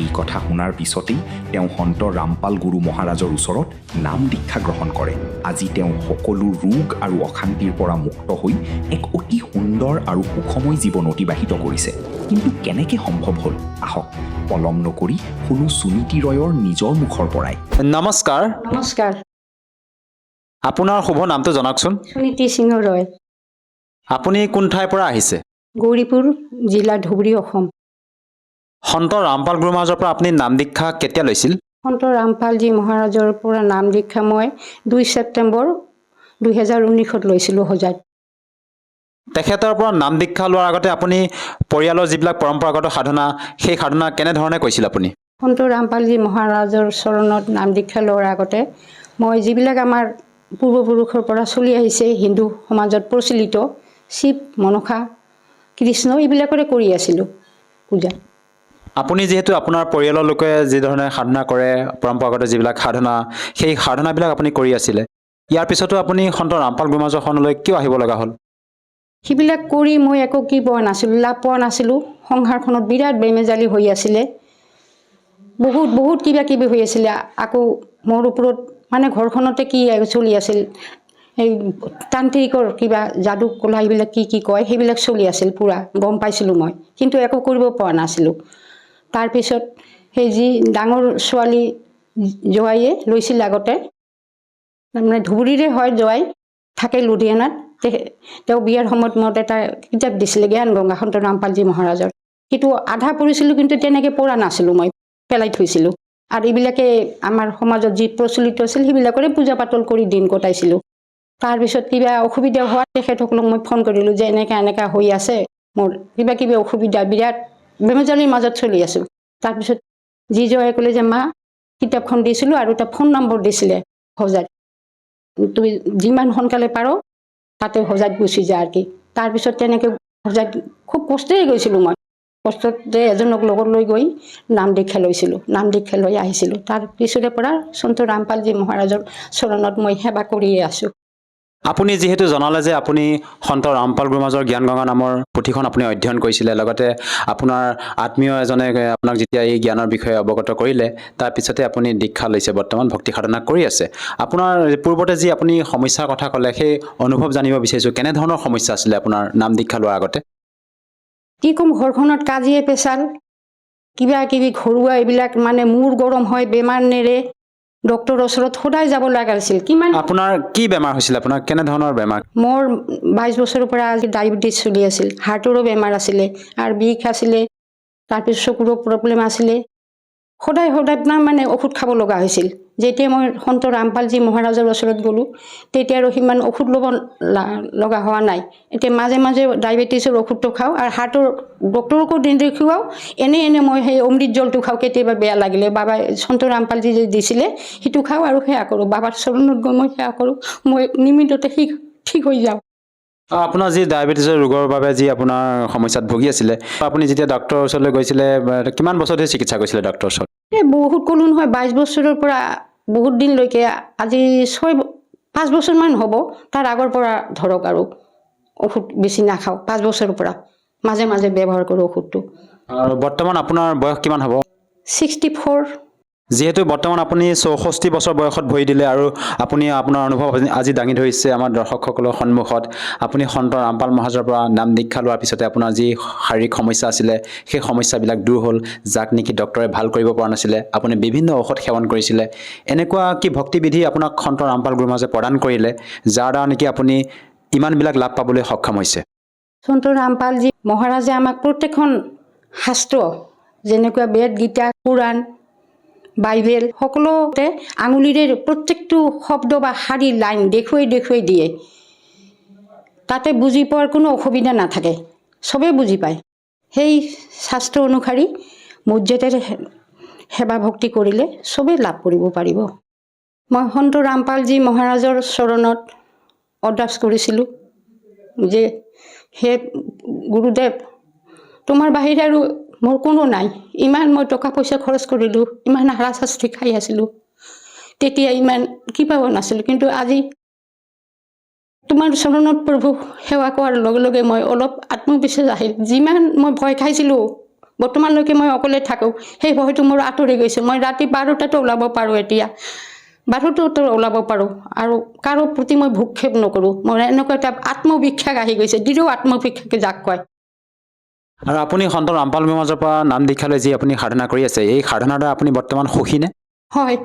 এই কথা শুনাৰ পিছতেই তেওঁ সন্ত ৰামপাল গুৰু মহাৰাজৰ ওচৰত নাম দীক্ষা গ্ৰহণ কৰে। আজি তেওঁ সকলো ৰোগ আৰু অশান্তিৰ পৰা মুক্ত হৈ এক অতি সুন্দৰ আৰু সুখময় জীৱন অতিবাহিত কৰিছে। কিন্তু কেনেকৈ সম্ভৱ হ'ল, আহক পলম নকৰি শুনো সুনীতি ৰয়ৰ নিজৰ মুখৰ পৰাই। নমস্কাৰ, নমস্কাৰ, আপোনাৰ শুভ নামটো জনাওকচোন। সুনীতি সিংহ ৰয়, আপুনি কোন ঠাইৰ পৰা আহিছে? গৌৰীপুৰ জিলা, ধুবুৰী, অসম। সন্ত ৰামপাল গুৰু মহাৰাজৰ পৰা আপুনি নাম দীক্ষা কেতিয়া লৈছিল? সন্ত ৰামপালজী মহাৰাজৰ পৰা নাম দীক্ষা মই 2 ছেপ্টেম্বৰ 2019 লৈছিলোঁ হোজাইত। তেখেতৰ পৰা নাম দীক্ষা লোৱাৰ আগতে আপুনি পৰিয়ালৰ যিবিলাক পৰম্পৰাগত সাধনা, সেই সাধনা কেনেধৰণে কৰিছিল আপুনি? সন্ত ৰামপালজী মহাৰাজৰ চৰণত নাম দীক্ষা লোৱাৰ আগতে মই যিবিলাক আমাৰ পূৰ্বপুৰুষৰ পৰা চলি আহিছে হিন্দু সমাজত প্ৰচলিত শিৱ, মনসা, কৃষ্ণ এইবিলাকৰে কৰি আছিলোঁ পূজা। আপুনি যিহেতু আপোনাৰ পৰিয়ালৰ লোকে যিধৰণে সাধনা কৰে, পৰম্পৰাগত যিবিলাক সাধনা, সেই সাধনাবিলাক আপুনি কৰি আছিলে, ইয়াৰ পিছতো আপুনি সন্ত ৰামপাল গুৰু মহাৰাজৰ শৰণলৈ কিয় আহিব লগা হ'ল? সেইবিলাক কৰি মই একো কি পোৱা নাছিলোঁ, লাভ পোৱা নাছিলোঁ। সংসাৰখনত বিৰাট বেমেজালি হৈ আছিলে, বহুত কিবা কিবি হৈ আছিলে। আকৌ মোৰ ওপৰত মানে ঘৰখনতে কি চলি আছিল, এই তান্ত্ৰিকৰ কিবা যাদু কলা এইবিলাক কি কয় সেইবিলাক চলি আছিল, পূৰা গম পাইছিলোঁ মই, কিন্তু একো কৰিব পৰা নাছিলোঁ। তাৰপিছত সেই যি ডাঙৰ ছোৱালী জোৱাইয়ে লৈছিল আগতে, তাৰমানে ধুবুৰীৰে হয় জোৱাই, থাকে লুধিয়ানাত। তেওঁ বিয়াৰ সময়ত মোক এটা কিতাপ দিছিলে জ্ঞান গংগা সন্ত ৰামপালজী মহাৰাজৰ। সেইটো আধা পঢ়িছিলোঁ, কিন্তু তেনেকৈ পঢ়া নাছিলোঁ, মই পেলাই থৈছিলোঁ। আৰু এইবিলাকে আমাৰ সমাজত যি প্ৰচলিত আছিল সেইবিলাকৰে পূজা পাতল কৰি দিন কটাইছিলোঁ। তাৰপিছত কিবা অসুবিধা হোৱাত তেখেতসকলক মই ফোন কৰিলোঁ যে এনেকা হৈ আছে, মোৰ কিবা কিবি অসুবিধা, বিৰাট বেমেজালিৰ মাজত চলি আছোঁ। তাৰপিছত যি জয়ে ক'লে যে মা, কিতাপখন দিছিলোঁ আৰু এটা ফোন নম্বৰ দিছিলে হোজাইত, তুমি যিমান সোনকালে পাৰ তাতে হোজাইত গুচি যা আৰু কি। তাৰপিছত তেনেকৈ হোজাইত খুব কষ্টেৰে গৈছিলোঁ মই, কষ্টতে এজনক লগত লৈ গৈ নাম দীক্ষা লৈছিলোঁ। নাম দীক্ষা লৈ আহিছিলোঁ। তাৰ পিছৰে পৰা সন্ত ৰামপালজী মহাৰাজৰ চৰণত মই সেৱা কৰিয়ে আছোঁ। আপুনি যিহেতু জনালে যে আপুনি সন্ত ৰামপাল গুৰু মহাৰাজৰ জ্ঞান গংগা নামৰ পুথিখন আপুনি অধ্যয়ন কৰিছিলে, লগতে আপোনাৰ আত্মীয় এজনে আপোনাক যেতিয়া এই জ্ঞানৰ বিষয়ে অৱগত কৰিলে, তাৰপিছতে আপুনি দীক্ষা লৈছে, বৰ্তমান ভক্তি সাধনা কৰি আছে। আপোনাৰ পূৰ্বতে যি আপুনি সমস্যাৰ কথা ক'লে, সেই অনুভৱ জানিব বিচাৰিছোঁ, কেনেধৰণৰ সমস্যা আছিলে আপোনাৰ নাম দীক্ষা লোৱাৰ আগতে? কি ক'ম, ঘৰখনত কাজিয়ে পেচাল, কিবা কিবি ঘৰুৱা এইবিলাক, মানে মূৰ গৰম হয়, বেমাৰ নেৰে, ডক্টৰৰ ওচৰত সদায় যাব লগা হৈছিল। কিমান আপোনাৰ কি বেমাৰ হৈছিলে? আপোনাৰ কেনেধৰণৰ বেমাৰ? মোৰ 22 বছৰৰ পৰা আজি ডায়েবেটিছ চলি আছিল, হাৰ্টৰো বেমাৰ আছিলে, আৰু বিষ আছিলে, তাৰপিছত চকুৰো প্ৰব্লেম আছিলে। সদায় মানে ঔষধ খাব লগা হৈছিল। যেতিয়া মই সন্ত ৰামপালজী মহাৰাজৰ ওচৰত গ'লোঁ, তেতিয়া আৰু সিমান ঔষধ ল'ব লগা হোৱা নাই। এতিয়া মাজে মাজে ডায়েবেটিছৰ ঔষধটো খাওঁ, আৰু হাৰ্টৰ ডক্টৰকো দেখুৱাওঁ। এনে মই সেই অমৃত জলটো খাওঁ, কেতিয়াবা বেয়া লাগিলে বাবাই সন্ত ৰামপালজী যে দিছিলে সেইটো খাওঁ আৰু সেয়া কৰোঁ। বাবাৰ চৰণত গৈ মই সেয়া কৰোঁ, মই নিমিষতে ঠিক হৈ যাওঁ। আপোনাৰ যি ডায়েবেটিছৰ ৰোগৰ বাবে যি আপোনাৰ সমস্যাত ভুগি আছিলে, আপুনি যেতিয়া ডক্টৰৰ ওচৰলৈ গৈছিলে, কিমান বছৰ ধৰি চিকিৎসা কৰিছিলে ডক্টৰৰ ওচৰত? বহুত ক'লো নহয়, 22 বছৰৰ পৰা বহুত দিনলৈকে, আজি 5 বছৰমান হ'ব। তাৰ আগৰ পৰা ধৰক আৰু ঔষধ বেছি নাখাওঁ, 5 বছৰৰ পৰা মাজে মাজে ব্যৱহাৰ কৰোঁ ঔষধটো। আৰু বৰ্তমান আপোনাৰ বয়স কিমান হ'ব? 64। যিহেতু বৰ্তমান আপুনি 64 বছৰ বয়সত ভৰি দিলে আৰু আপুনি আপোনাৰ অনুভৱ আজি দাঙি ধৰিছে আমাৰ দৰ্শকসকলৰ সন্মুখত, আপুনি সন্ত ৰামপাল মহাৰাজৰ পৰা নাম দীক্ষা লোৱাৰ পিছতে আপোনাৰ যি শাৰীৰিক সমস্যা আছিলে সেই সমস্যাবিলাক দূৰ হ'ল, যাক নেকি ডক্টৰে ভাল কৰিব পৰা নাছিলে, আপুনি বিভিন্ন ঔষধ সেৱন কৰিছিলে। এনেকুৱা কি ভক্তিবিধি আপোনাক সন্ত ৰামপাল গুৰু মহাৰাজে প্ৰদান কৰিলে যাৰ দ্বাৰা নেকি আপুনি ইমানবিলাক লাভ পাবলৈ সক্ষম হৈছে? সন্ত ৰামপালজী মহাৰাজে আমাক প্ৰত্যেকখন শাস্ত্ৰ যেনেকুৱা বেদ, গীতা, পুৰাণ, বাইবেল সকলোতে আঙুলিৰে প্ৰত্যেকটো শব্দ বা শাৰী লাইন দেখুৱাই দিয়ে। তাতে বুজি পোৱাৰ কোনো অসুবিধা নাথাকে, চবেই বুজি পায়। সেই শাস্ত্ৰ অনুসৰি মৰ্যাদাৰে সেৱা ভক্তি কৰিলে চবেই লাভ কৰিব পাৰিব। মই সন্ত ৰামপালজী মহাৰাজৰ চৰণত অৰ্দাস কৰিছিলোঁ যে হে গুৰুদেৱ, তোমাৰ বাহিৰে আৰু মোৰ কোনো নাই। ইমান মই টকা পইচা খৰচ কৰিলোঁ, ইমান হাৰাশাস্তি খাই আছিলোঁ, তেতিয়া ইমান কিবাও নাছিলোঁ। কিন্তু আজি তোমাৰ চৰণত প্ৰভু সেৱা কৰাৰ লগে লগে মই অলপ আত্মবিশ্বাস আহিল। যিমান মই ভয় খাইছিলোঁ, বৰ্তমানলৈকে মই অকলে থাকোঁ, সেই ভয়টো মোৰ আঁতৰি গৈছে। মই ৰাতি 12টাতো ওলাব পাৰোঁ, এতিয়া 12টাতো ওলাব পাৰোঁ আৰু কাৰো প্ৰতি মই ভূক্ষেপ নকৰোঁ। মোৰ এনেকুৱা এটা আত্মবিশ্বাস আহি গৈছে, দৃঢ় আত্মবিশ্বাসে যাক কয়। আৰু আপুনি সন্ত ৰামপাল মহাৰাজৰ পৰা নাম দীক্ষা লৈ যি আপুনি সাধনা কৰি আছে, এই সাধনাৰ দ্বাৰা আপুনি বৰ্তমান সুখী নে? হয়,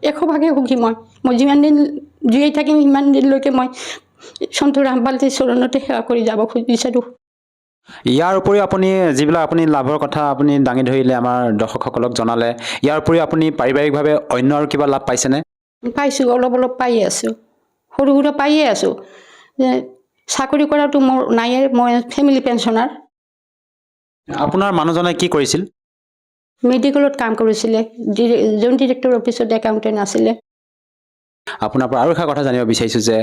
100% সুখী। মই যিমান দিন জীয়াই থাকিম সিমান দিনলৈকে মই সন্ত ৰামপালজীৰ চৰণতে সেৱা কৰি যাব বিচাৰোঁ। ইয়াৰ উপৰিও আপুনি যিবিলাক আপুনি লাভৰ কথা আপুনি দাঙি ধৰিলে, আমাৰ দৰ্শকসকলক জনালে, ইয়াৰ উপৰিও আপুনি পাৰিবাৰিকভাৱে অন্য আৰু কিবা লাভ পাইছেনে? পাইছোঁ, অলপ পায়ে আছোঁ, সৰু সুৰা পায়ে আছোঁ। চাকৰি কৰাটো মোৰ নাইয়ে, মই ফেমিলি পেঞ্চনাৰ। আপোনাৰ মানুহজনে কি কৰিছিল? মেডিকেলত কাম কৰিছিলে, জইণ্ট ডিৰেক্টৰ অফিচত একাউণ্টেণ্ট আছিলে। আপোনাৰ পৰা আৰু এটা কথা জানিব বিচাৰিছোঁ যে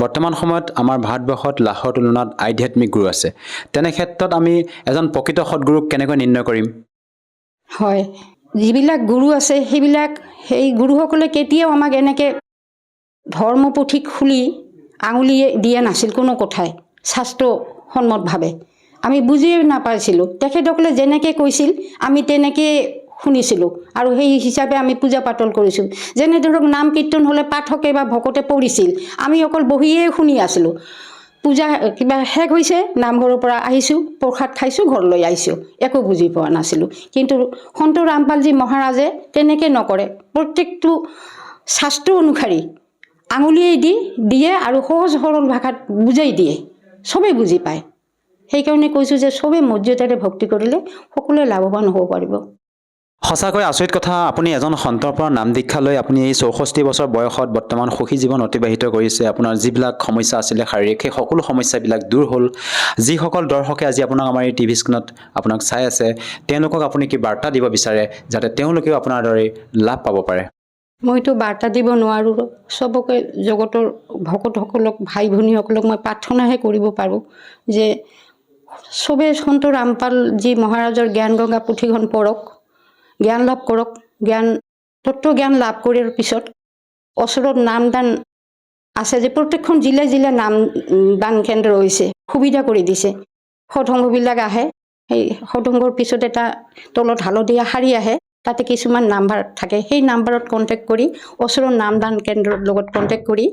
বৰ্তমান সময়ত আমাৰ ভাৰতবৰ্ষত লাখৰ তুলনাত আধ্যাত্মিক গুৰু আছে। তেনে ক্ষেত্ৰত আমি এজন প্ৰকৃত সৎগুৰুক কেনেকৈ নিৰ্ণয় কৰিম? হয়, যিবিলাক গুৰু আছে সেই গুৰুসকলে কেতিয়াও আমাক এনেকৈ ধৰ্মপুথি খুলি আঙুলি দিয়া নাছিল কোনো কথাই। শাস্ত্ৰসন্মতভাৱে আমি বুজিয়ে নাপাইছিলোঁ। তেখেতসকলে যেনেকৈ কৈছিল আমি তেনেকৈ শুনিছিলোঁ আৰু সেই হিচাপে আমি পূজা পাতল কৰিছোঁ। যেনে ধৰক নাম কীৰ্তন হ'লে পাঠকে বা ভকতে পঢ়িছিল, আমি অকল বহিয়ে শুনি আছিলোঁ। পূজা কিবা শেষ হৈছে, নামঘৰৰ পৰা আহিছোঁ, প্ৰসাদ খাইছোঁ, ঘৰলৈ আহিছোঁ, একো বুজি পোৱা নাছিলোঁ। কিন্তু সন্ত ৰামপালজী মহাৰাজে তেনেকৈ নকৰে, প্ৰত্যেকটো শাস্ত্ৰ অনুসৰি আঙুলিয়েই দিয়ে আৰু সহজ সৰল ভাষাত বুজাই দিয়ে, চবেই বুজি পায়। সেইকাৰণে কৈছোঁ যে চবেই মৰ্যাদাৰে ভক্তি কৰিলে সকলোৱে লাভৱান হ'ব পাৰিব। সঁচাকৈ আচৰিত কথা, আপুনি এজন সন্তৰ পৰা নাম দীক্ষা লৈ আপুনি এই 64 বছৰ বয়সত বৰ্তমান সুখী জীৱন অতিবাহিত কৰিছে। আপোনাৰ যিবিলাক সমস্যা আছিলে শাৰীৰিক, সেই সকলো সমস্যাবিলাক দূৰ হ'ল। যিসকল দৰ্শকে আজি আপোনাক আমাৰ এই টিভি স্ক্ৰীণত আপোনাক চাই আছে, তেওঁলোকক আপুনি কি বাৰ্তা দিব বিচাৰে যাতে তেওঁলোকেও আপোনাৰ দৰে লাভ পাব পাৰে? মইতো বাৰ্তা দিব নোৱাৰোঁ, চবকে জগতৰ ভকতসকলক, ভাই ভনীসকলক মই প্ৰাৰ্থনাহে কৰিব পাৰোঁ যে চবেই সন্ত ৰামপালজী মহাৰাজৰ জ্ঞান গংগা পুথিখন পঢ়ক, জ্ঞান লাভ কৰক। তত্ত্বজ্ঞান লাভ কৰাৰ পিছত ওচৰত নামদান আছে যে প্ৰত্যেকখন জিলাই নামদান কেন্দ্ৰ হৈছে, সুবিধা কৰি দিছে। সৎসংগবিলাক আহে, সেই সৎসংগৰ পিছত এটা তলত হালধীয়া শাৰী আহে, তাতে কিছুমান নাম্বাৰ থাকে, সেই নাম্বাৰত কণ্টেক্ট কৰি ওচৰৰ নামদান কেন্দ্ৰৰ লগত কণ্টেক্ট কৰি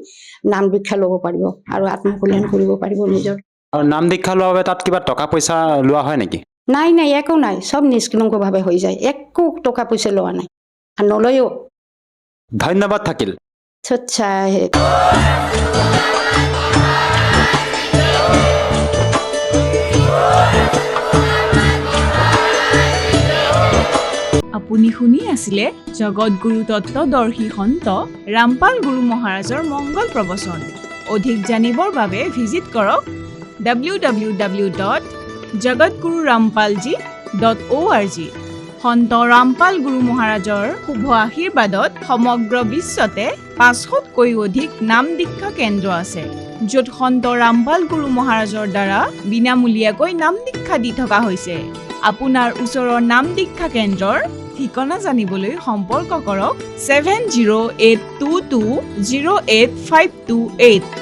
নাম দীক্ষা ল'ব পাৰিব আৰু আত্মকল্যাণ কৰিব পাৰিব নিজৰ। আৰু নাম দীক্ষা লোৱাৰ বাবে তাত কিবা টকা পইচা লোৱা হয় নেকি? নাই, একো নাই, চব নিষ্কলংকভাৱে হৈ যায়, একো টকা পইচা লোৱা নাই আৰু নলয়ও। ধন্যবাদ থাকিল। আপুনি শুনি আছিলে জগতগুৰু তত্ত্বদৰ্শী সন্ত ৰামপাল গুৰু মহাৰাজৰ মংগল প্ৰবচন। অধিক জানিবৰ বাবে ভিজিট কৰক www.jagatgururampalji.org। সন্ত ৰামপাল গুৰু মহাৰাজৰ শুভ আশীৰ্বাদত সমগ্ৰ বিশ্বতে 500তকৈও অধিক নাম দীক্ষা কেন্দ্ৰ আছে, য'ত সন্ত ৰামপাল গুৰু মহাৰাজৰ দ্বাৰা বিনামূলীয়াকৈ নাম দীক্ষা দি থকা হৈছে। আপোনাৰ ওচৰৰ নাম দীক্ষা কেন্দ্ৰৰ ঠিকনা জানিবলৈ সম্পৰ্ক কৰক 7082208528।